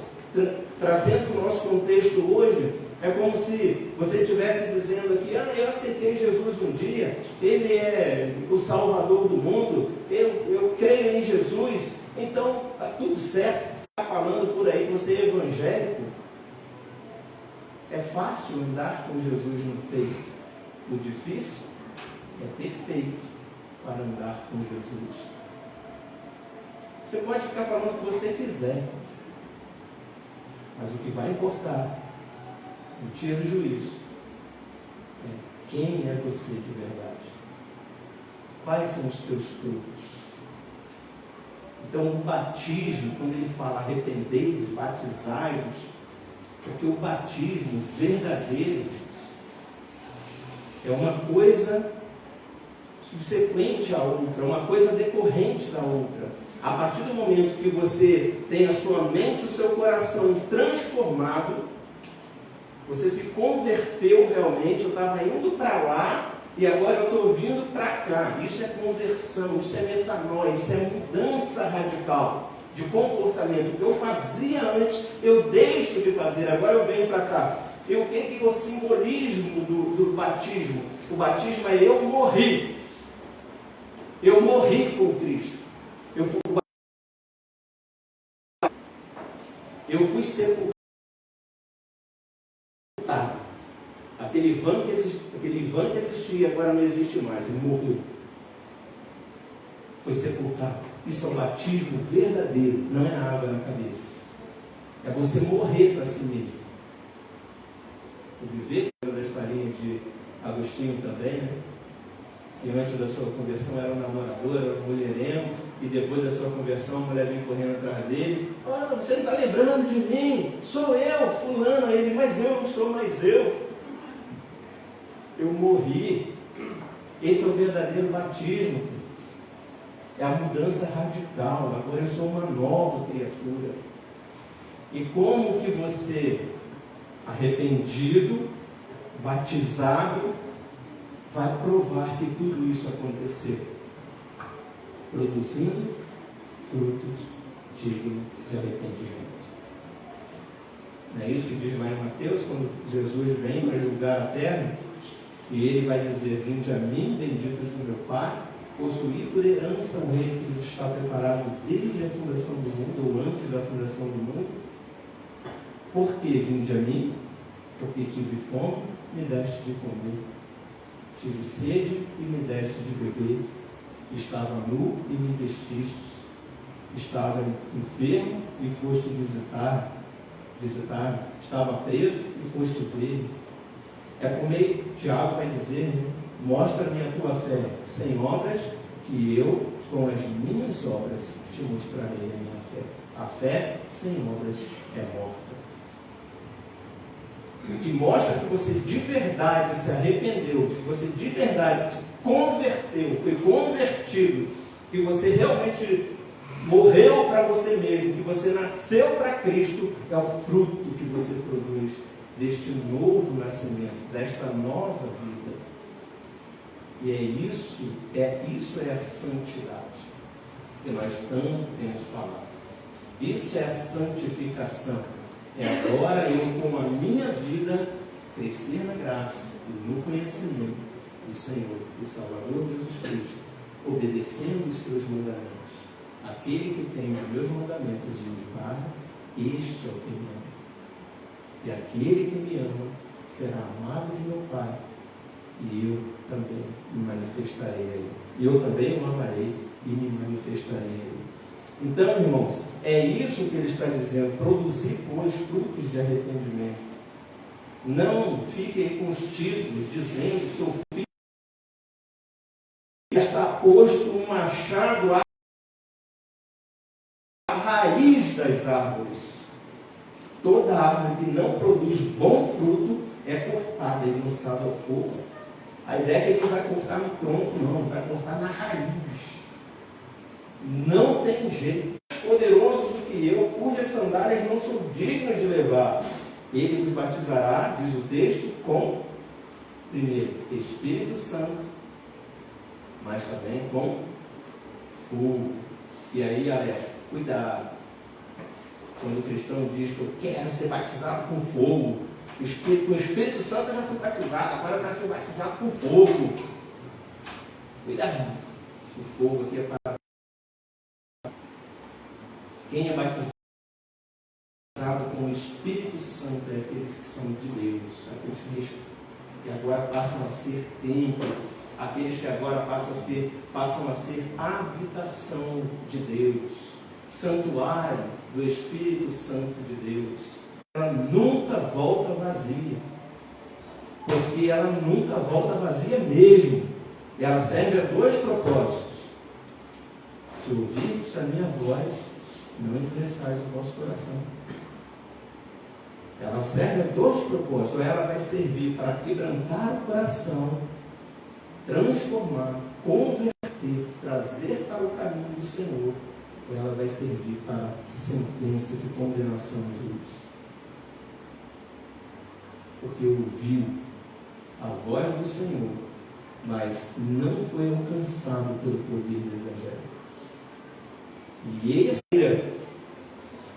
trazendo para o nosso contexto hoje, é como se você estivesse dizendo aqui, eu aceitei Jesus um dia, Ele é o Salvador do mundo, eu creio em Jesus, então está tudo certo. Está falando por aí que você é evangélico? É fácil andar com Jesus no peito. O difícil é ter peito para andar com Jesus. Você pode ficar falando o que você quiser, mas o que vai importar no dia do juízo é quem é você de verdade. Quais são os teus frutos? Então o batismo, quando ele fala arrependei-vos, batizai-vos, porque o batismo verdadeiro é uma coisa subsequente à outra, uma coisa decorrente da outra. A partir do momento que você tem a sua mente, o seu coração transformado, você se converteu realmente, eu estava indo para lá e agora eu estou vindo para cá. Isso é conversão, isso é metanoia, isso é mudança radical de comportamento. O que eu fazia antes, eu deixo de fazer, agora eu venho para cá. E o que é o simbolismo do batismo? O batismo é eu morri. Eu morri com Cristo. Eu fui sepultado. Aquele Ivan que existia agora não existe mais. Ele morreu. Foi sepultado. Isso é o batismo verdadeiro, não é água na cabeça. É você morrer para si mesmo. O viver, da historinha de Agostinho também, né? Que antes da sua conversão era um namorador, era um mulherengo, e depois da sua conversão a mulher vem correndo atrás dele. Ah, você não está lembrando de mim? Sou eu, fulano. Ele, mas eu não sou mais eu. Eu morri. Esse é o verdadeiro batismo. É a mudança radical. Agora eu sou uma nova criatura. E como que você, arrependido, batizado, vai provar que tudo isso aconteceu? Produzindo frutos dignos de arrependimento. Não é isso que diz lá em Mateus, quando Jesus vem para julgar a terra? E ele vai dizer: vinde a mim, benditos do meu Pai, possuí por herança o reino que lhes está preparado desde a fundação do mundo, ou antes da fundação do mundo. Por que vinde a mim? Porque tive fome, me deste de comer. Tive sede e me deste de beber. Estava nu e me vestistes. Estava enfermo e foste visitar. Estava preso e foste ver. É como Tiago vai dizer, né? Mostra-me a tua fé sem obras, que eu, com as minhas obras, te mostrarei a minha fé. A fé sem obras é morta. O que mostra que você de verdade se arrependeu, que você de verdade se converteu, foi convertido, que você realmente morreu para você mesmo, que você nasceu para Cristo, é o fruto que você produz deste novo nascimento, desta nova vida. E isso é a santidade que nós tanto temos falado. Isso é a santificação. É agora eu, com a minha vida, crescer na graça e no conhecimento do Senhor e Salvador Jesus Cristo, obedecendo os seus mandamentos. Aquele que tem os meus mandamentos e os guarda, este é o que me ama. E aquele que me ama será amado de meu Pai, e eu também me manifestarei a ele. E eu também o amarei e me manifestarei a ele. Então, irmãos, é isso que ele está dizendo: produzir, pois, frutos de arrependimento. Não fique aí com os títulos dizendo: seu filho está posto um machado à raiz das árvores. Toda árvore que não produz bom fruto é cortada e lançada ao fogo. A ideia é que ele não vai cortar no tronco, não, vai cortar na raiz. Não tem jeito. Poderoso do que eu, cujas sandálias não sou digno de levar. Ele os batizará, diz o texto, com, primeiro, Espírito Santo, mas também com fogo. E aí, alerta, cuidado. Quando o cristão diz que eu quero ser batizado com fogo, com o Espírito Santo eu já fui batizado, agora eu quero ser batizado com fogo. Cuidado. O fogo aqui é para quem é batizado com o Espírito Santo, é aqueles que são de Deus, aqueles que agora passam a ser templo, aqueles que agora passam a ser habitação de Deus, santuário do Espírito Santo de Deus. Ela nunca volta vazia, porque ela nunca volta vazia mesmo. Ela serve a dois propósitos: se ouvirdes a minha voz, não endureçais o vosso coração. Ela serve a dois propósitos. Ou ela vai servir para quebrantar o coração, transformar, converter, trazer para o caminho do Senhor, ou ela vai servir para sentença de condenação e juízo. Porque ouviu a voz do Senhor, mas não foi alcançado pelo poder do Evangelho. E ele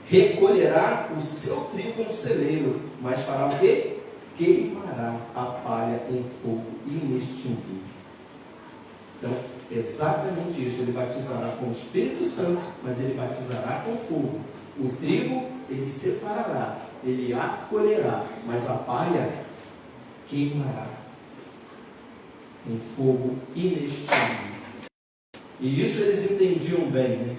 recolherá o seu trigo no celeiro, mas fará o quê? Queimará a palha em fogo inextinguível. Então, exatamente isso. Ele batizará com o Espírito Santo, mas ele batizará com fogo. O trigo ele separará, ele acolherá, mas a palha queimará em fogo inextinguível. E isso eles entendiam bem, né?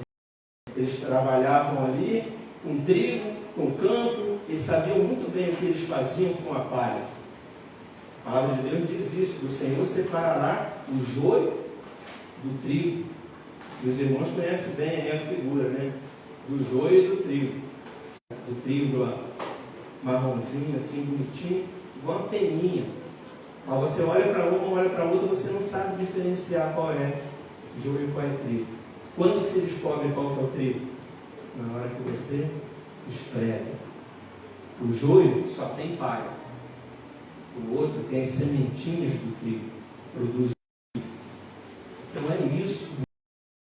Eles trabalhavam ali com trigo, com campo, eles sabiam muito bem o que eles faziam com a palha. A palavra de Deus diz isso: o Senhor separará o joio do trigo. E os irmãos conhecem bem aí a figura, né? Do joio e do trigo. Do trigo marronzinho, assim, bonitinho, igual uma peninha. Mas você olha para uma, olha para outra, você não sabe diferenciar qual é joio e qual é trigo. Quando se descobre qual é o trigo? Na hora que você esfrega. O joio só tem palha. O outro tem as sementinhas do trigo. Produz. Então é isso.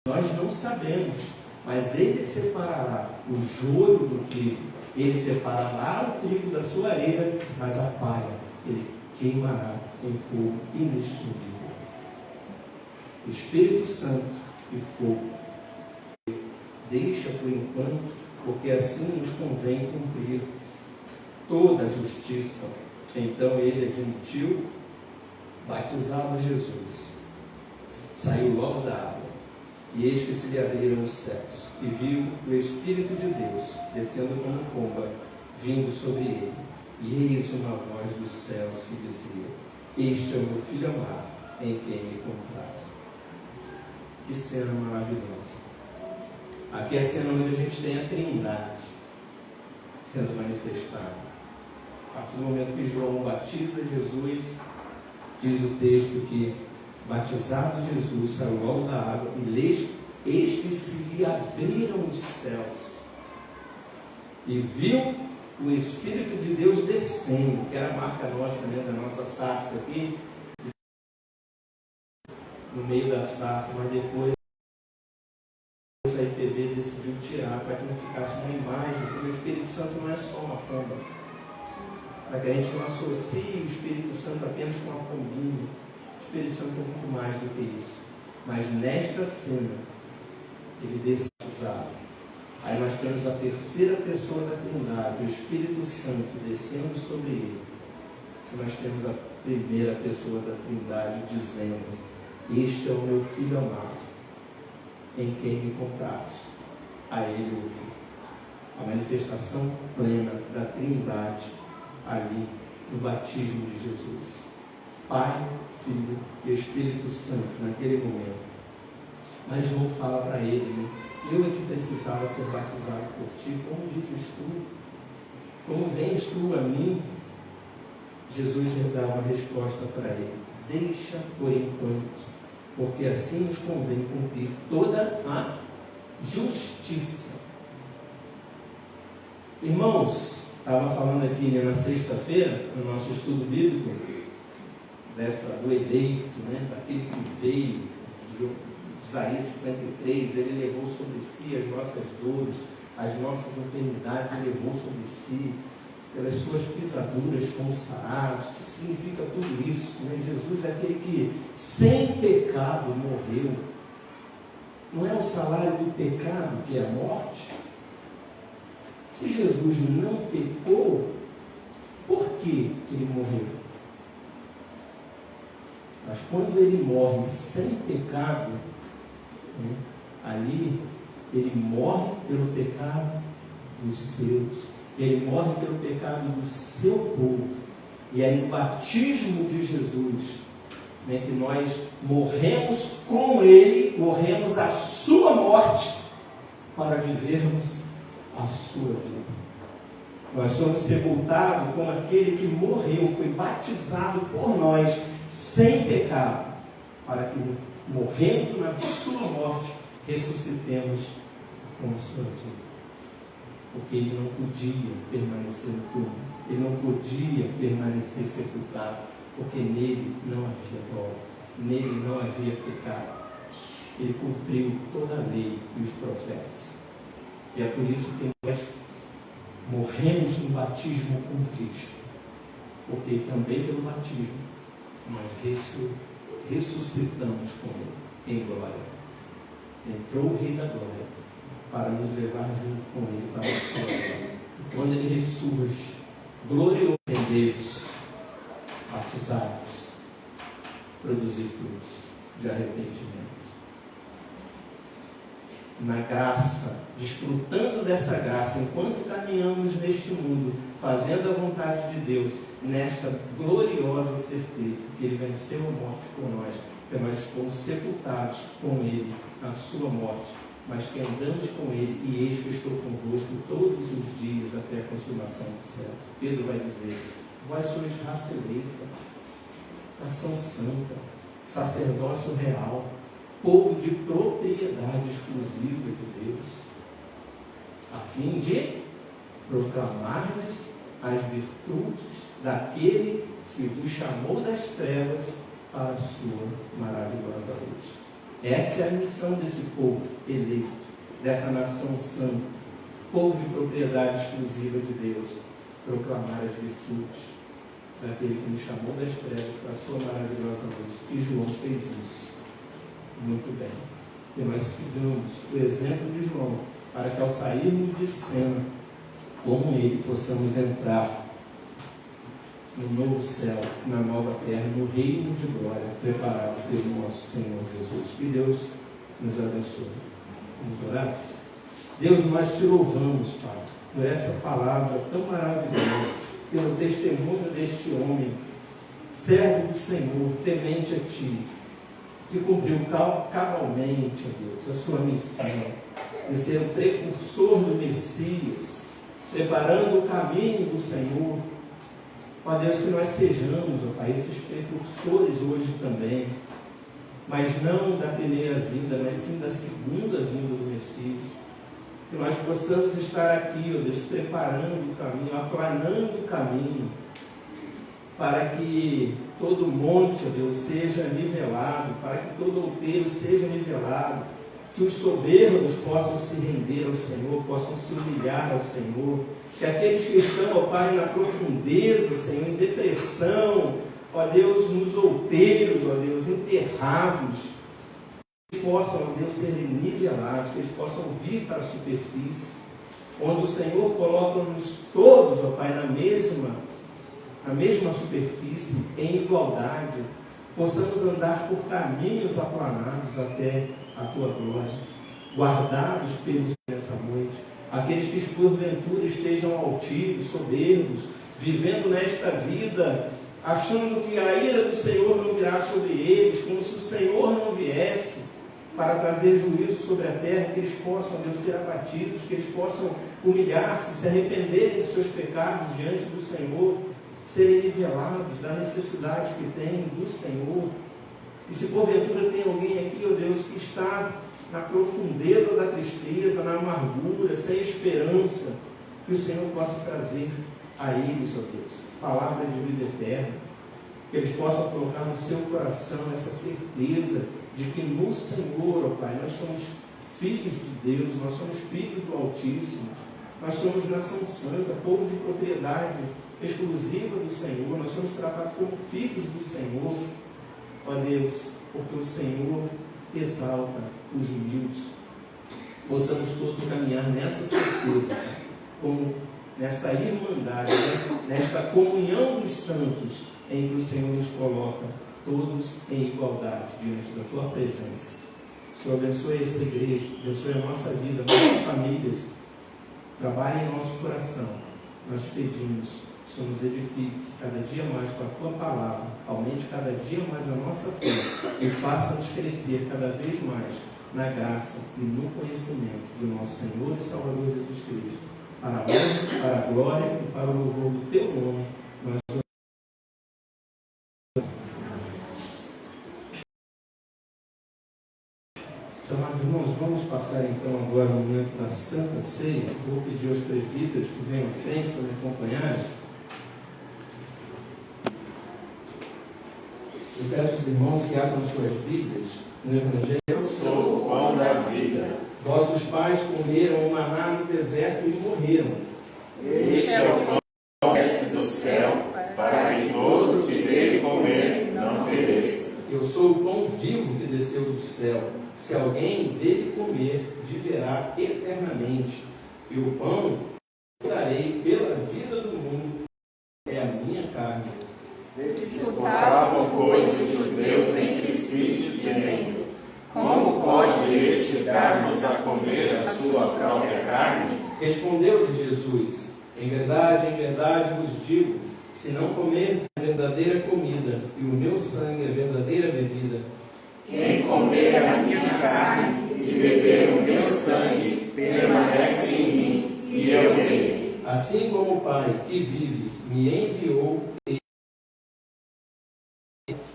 Nós não sabemos. Mas ele separará o joio do trigo. Ele separará o trigo da sua eira, mas a palha ele queimará em fogo inextinguível. O Espírito Santo e fogo. Deixa por enquanto, porque assim nos convém cumprir toda a justiça. Então ele admitiu, batizado Jesus, saiu logo da água, e eis que se lhe abriram os céus, e viu o Espírito de Deus descendo como pomba, vindo sobre ele. E eis uma voz dos céus que dizia: este é o meu Filho amado, em quem me comprazo. Que cena maravilhosa! Aqui é a cena onde a gente tem a Trindade sendo manifestada. A partir do momento que João batiza Jesus, diz o texto que, batizado Jesus, saiu logo da água, e eis que se lhe abriram os céus, e viu o Espírito de Deus descendo, que era a marca nossa, né, da nossa sarça aqui, no meio da sarça, mas depois a IPB decidiu tirar para que não ficasse uma imagem, porque o Espírito Santo não é só uma pomba, para que a gente não associe o Espírito Santo apenas com uma pombinha. O Espírito Santo é muito mais do que isso. Mas nesta cena, ele desce batizado. Aí nós temos a terceira pessoa da Trindade, o Espírito Santo descendo sobre ele. E nós temos a primeira pessoa da Trindade dizendo: este é o meu Filho amado, em quem me compraste. A ele ouvi. A manifestação plena da Trindade ali no batismo de Jesus. Pai, Filho e Espírito Santo naquele momento. Mas João fala para ele, né? Eu é que precisava ser batizado por ti. Como dizes tu? Como vens tu a mim? Jesus dá uma resposta para ele: deixa por enquanto, porque assim nos convém cumprir toda a justiça. Irmãos, estava falando aqui, né, na sexta-feira, no nosso estudo bíblico, do eleito, né, daquele que veio, Isaías 53, ele levou sobre si as nossas dores, as nossas enfermidades, ele levou sobre si, pelas suas pisaduras fomos sarados. O que significa tudo isso? Né? Jesus é aquele que sem pecado morreu. Não é o salário do pecado que é a morte? Se Jesus não pecou, por que ele morreu? Mas quando ele morre sem pecado, né, ali ele morre pelo pecado dos seus, ele morre pelo pecado do seu povo. E é no batismo de Jesus, né, que nós morremos com ele, morremos a sua morte para vivermos a sua vida. Nós somos sepultados com aquele que morreu, foi batizado por nós sem pecado, para que, morrendo na sua morte, ressuscitemos com a sua vida. Porque ele não podia permanecer no túmulo, ele não podia permanecer sepultado, porque nele não havia dolo, nele não havia pecado. Ele cumpriu toda a lei e os profetas. E é por isso que nós morremos no batismo com Cristo, porque também pelo batismo nós ressuscitamos com ele em glória. Entrou o Rei da Glória para nos levar junto com ele para a sua glória. E quando ele ressurge, glorioso em Deus, batizados, produzir frutos de arrependimento. na graça, desfrutando dessa graça, enquanto caminhamos neste mundo, fazendo a vontade de Deus, nesta gloriosa certeza que Ele venceu a morte por nós, que nós fomos sepultados com Ele na sua morte, mas que andamos com Ele, e eis que estou convosco todos os dias até a consumação do céu. Pedro vai dizer: vós sois raça eleita, nação santa, sacerdócio real, povo de propriedade exclusiva de Deus, a fim de proclamar-lhes as virtudes daquele que vos chamou das trevas para a sua maravilhosa luz. Essa é a missão desse povo eleito, dessa nação santa, povo de propriedade exclusiva de Deus, proclamar as virtudes daquele que nos chamou das trevas para a sua maravilhosa luz. E João fez isso muito bem. E nós sigamos o exemplo de João, para que ao sairmos de cena, como ele, possamos entrar no novo céu, na nova terra, no reino de glória preparado pelo nosso Senhor Jesus. Que Deus nos abençoe. Vamos orar? Deus, nós te louvamos, Pai, por essa palavra tão maravilhosa, pelo testemunho deste homem, servo do Senhor, temente a Ti, que cumpriu cabalmente, ó Deus, a sua missão de ser o precursor do Messias, preparando o caminho do Senhor. Ó Deus, que nós sejamos, ó Pai, esses precursores hoje também, mas não da primeira vinda, mas sim da segunda vinda do Messias. Que nós possamos estar aqui, ó Deus, preparando o caminho, aplanando o caminho, para que todo monte, ó Deus, seja nivelado, para que todo outeiro seja nivelado, que os soberbos possam se render ao Senhor, possam se humilhar ao Senhor, que aqueles que estão, ó Pai, na profundeza, Senhor, em depressão, ó Deus, nos outeiros, ó Deus, enterrados, que possam, ó Deus, serem nivelados, que eles possam vir para a superfície, onde o Senhor coloca-nos todos, ó Pai, na mesma superfície, em igualdade, possamos andar por caminhos aplanados até a Tua glória, guardados pelo Senhor nessa noite. Aqueles que porventura estejam altivos, soberbos, vivendo nesta vida, achando que a ira do Senhor não virá sobre eles, como se o Senhor não viesse para trazer juízo sobre a terra, que eles possam, Deus, ser abatidos, que eles possam humilhar-se, se arrependerem dos seus pecados diante do Senhor, serem nivelados da necessidade que têm do Senhor. E se porventura tem alguém aqui, ó Deus, que está na profundeza da tristeza, na amargura, sem esperança, que o Senhor possa trazer a eles, ó Deus, palavras de vida eterna, que eles possam colocar no seu coração essa certeza de que no Senhor, ó Pai, nós somos filhos de Deus, nós somos filhos do Altíssimo, nós somos nação santa, povo de propriedade exclusiva do Senhor, nós somos tratados como filhos do Senhor, ó Deus, porque o Senhor exalta os humildes. Possamos todos caminhar nessa certeza, como nessa irmandade, nesta comunhão dos santos, em que o Senhor nos coloca todos em igualdade diante da Tua presença. Senhor, abençoe essa igreja, abençoe a nossa vida, nossas famílias, trabalhe em nosso coração. Nós pedimos que o Senhor nos edifique cada dia mais com a Tua palavra, aumente cada dia mais a nossa fé e faça-nos crescer cada vez mais na graça e no conhecimento do nosso Senhor e Salvador Jesus Cristo, para a honra, para a glória e para o louvor do Teu nome. Nós Amados irmãos, vamos passar então agora o momento da Santa Ceia. Vou pedir aos presbíteros que venham à frente para me acompanhar. Eu peço aos irmãos que abram suas Bíblias no Evangelho. Eu sou o pão da vida. Vossos pais comeram o maná no deserto e morreram. Este é o pão que desce do céu, para que todo que dele comer não pereça. Eu sou o pão vivo que desceu do céu. Se alguém dele comer, viverá eternamente. E o pão que darei pela vida do mundo é a minha carne. Disputavam, pois, os judeus entre si, dizendo: como pode este dar-nos a comer a sua própria carne? Respondeu-lhe Jesus: em verdade vos digo, se não comerdes a verdadeira comida e o meu sangue a verdadeira bebida, Quem comer a minha carne e beber o meu sangue permanece em mim e eu nele. assim como o Pai que vive me enviou, e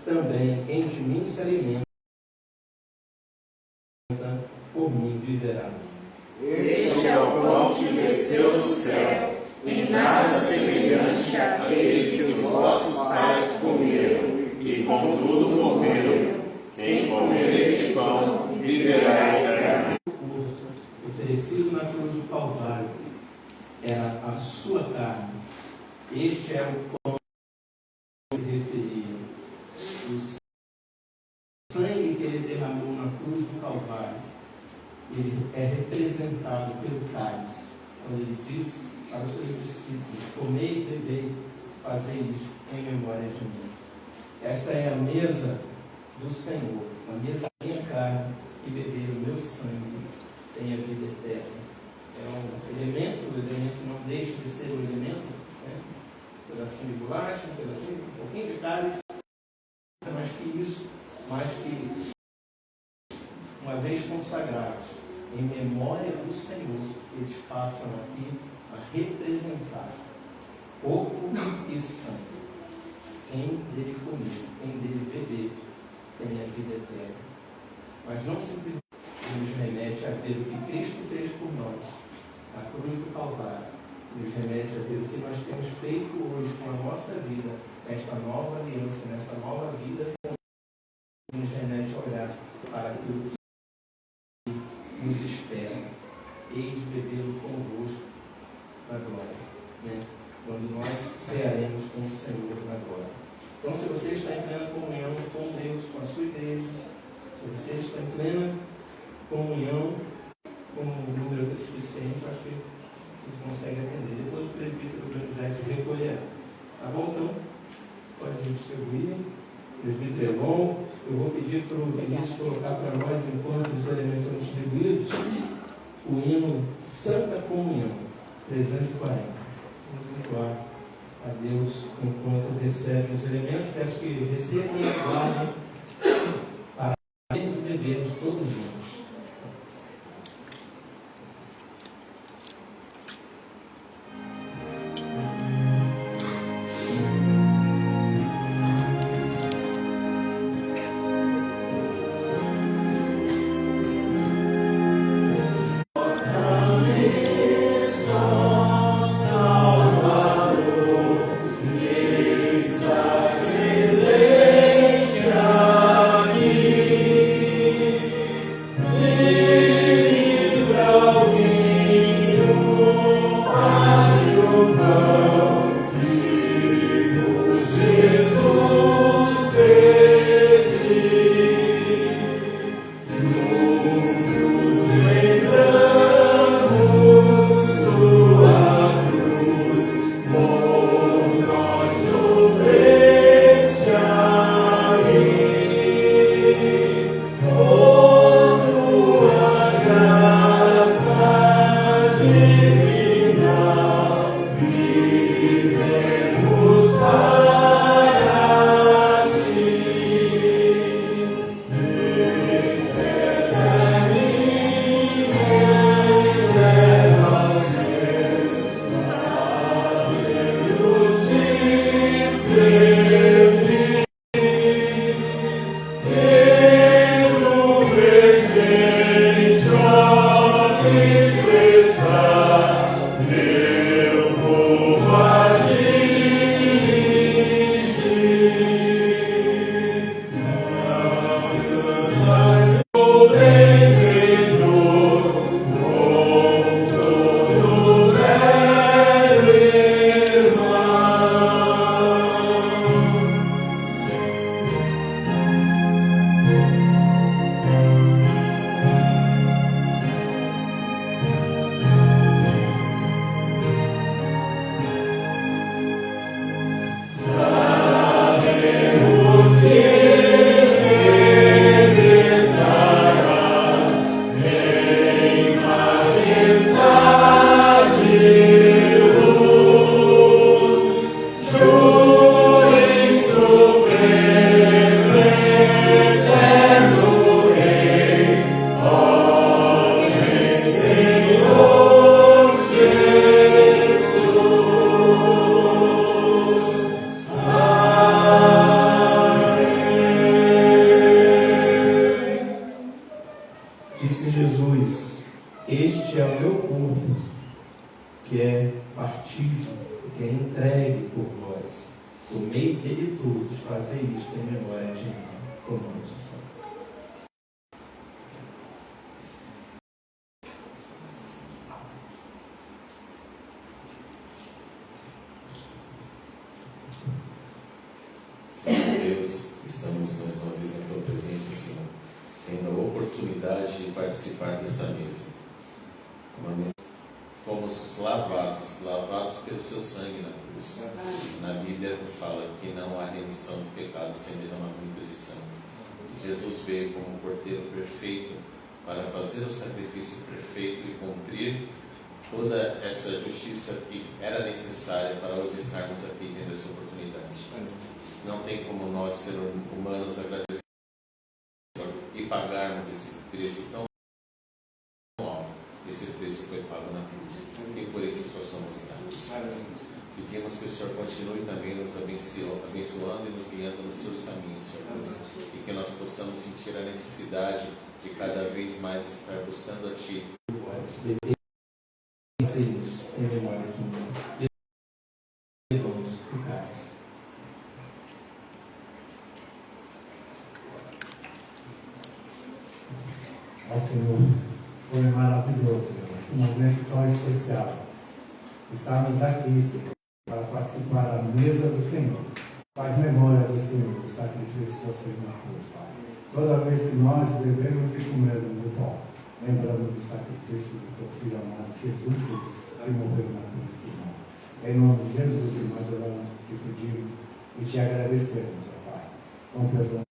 também quem de mim se alimenta, por mim viverá. Este é o pão que desceu do céu, em nada semelhante àquele que os vossos pais comeram, e contudo morreram. Quem comer este pão viverá eternamente. Oferecido na cruz do Calvário era a sua carne. Este é o pão que se referia. O sangue que ele derramou na cruz do Calvário, ele é representado pelo cálice, quando ele disse para os seus discípulos: comei e bebei, fazei isto em memória de mim. Esta é a mesa do Senhor, a mesa da minha carne, e beber o meu sangue tem a vida eterna. É um elemento, o elemento não deixa de ser um elemento, né? Um pedacinho de bolacha, um pedacinho, um pouquinho de cálice, mais que isso, mais que uma vez consagrados, em memória do Senhor, eles passam aqui a representar corpo e sangue. Quem dele comer, quem dele beber, tem a vida eterna. Mas não simplesmente nos remete a ver o que Cristo fez por nós, a cruz do Calvário, nos remete a ver o que nós temos feito hoje com a nossa vida, esta nova aliança, nesta nova vida, nos remete a olhar para aquilo que nos espera. Eis bebê-lo convosco na glória, né? Quando nós cearemos com o Senhor na glória. Então, se você está em plena comunhão com Deus, com a sua igreja, se você está em plena comunhão com um número suficiente, acho que ele consegue atender. Depois o presbítero Donizete recolherá. Tá bom? Então, pode distribuir. O presbítero Elon, eu vou pedir para o Vinícius colocar para nós, enquanto os elementos são distribuídos, o hino Santa Comunhão, 340. Vamos entoar a Deus enquanto recebem os elementos. Peço que recebam e aguardem para bebermos todos juntos. Salvador, Tomei dele todos, fazer isto em memória de mim. Comamos. Senhor Deus, estamos mais uma vez na tua presença, Senhor, tendo a oportunidade de participar dessa mesa. Uma mesa. Fomos lavados pelo seu sangue na cruz. Na Bíblia fala que não há remissão de pecados sem derramamento de sangue. Jesus veio como um cordeiro perfeito para fazer o sacrifício perfeito e cumprir toda essa justiça que era necessária para hoje estarmos aqui tendo essa oportunidade. Não tem como nós, seres humanos, agradecer e pagarmos esse preço tão alto. Esse preço foi pago na cruz e por isso só somos gratos. Pedimos que o Senhor continue também nos abençoando e nos guiando nos seus caminhos, Senhor Deus, e que nós possamos sentir a necessidade de cada vez mais estar buscando a Ti. Isso em memória de mim. Vamos ficar. Ó Senhor, foi maravilhoso, Senhor, esse momento tão especial. Estarmos aqui, Senhor, para participar da mesa do Senhor. Faz memória do Senhor, do sacrifício sofrido na cruz, Pai. Toda vez que nós bebemos e comemos do pão, lembrando do sacrifício do teu Filho amado, Jesus Cristo, que morreu na cruz por nós. Em nome de Jesus, e nós oramos, te pedimos e te agradecemos, ó Pai. Com perdão.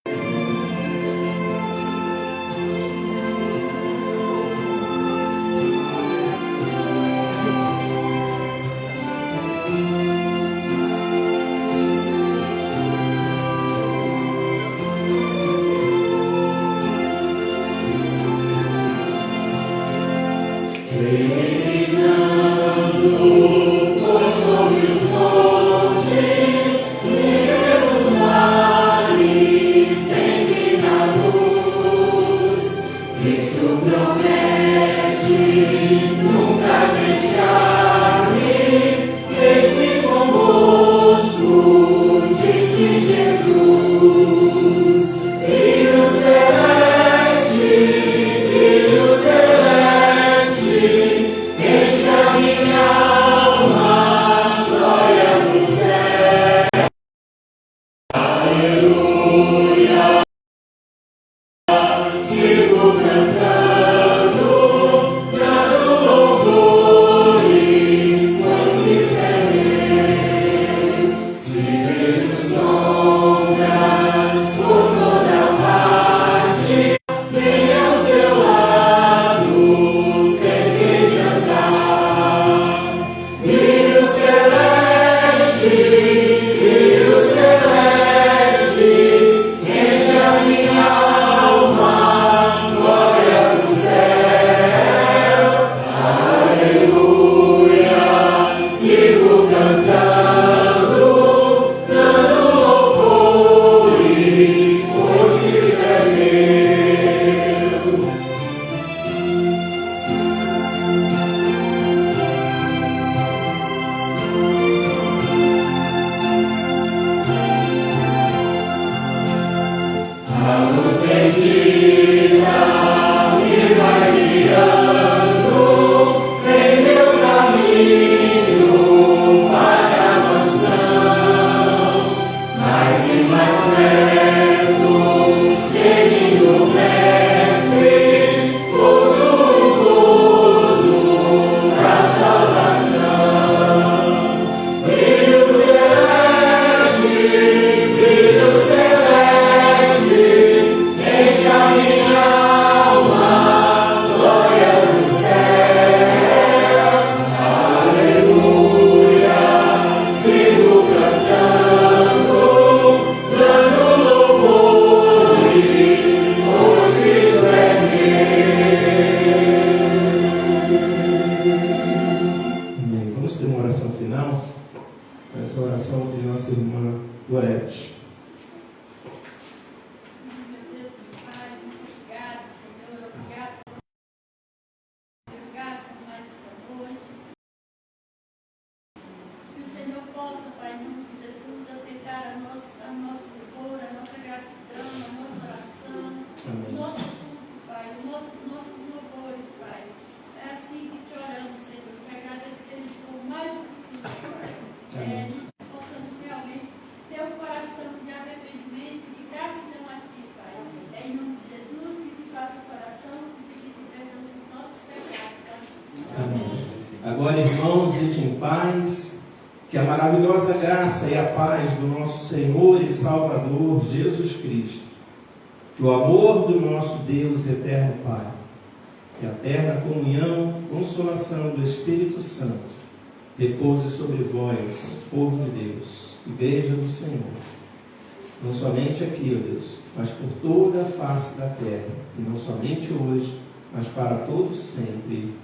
Possa, Pai, em nome de Jesus, aceitar Agora, irmãos, ide em paz, que a maravilhosa graça e a paz do nosso Senhor e Salvador Jesus Cristo, que o amor do nosso Deus eterno Pai, que a eterna comunhão, consolação do Espírito Santo repouse sobre vós, povo de Deus, igreja do Senhor, não somente aqui, ó Deus, mas por toda a face da terra, e não somente hoje, mas para todos sempre.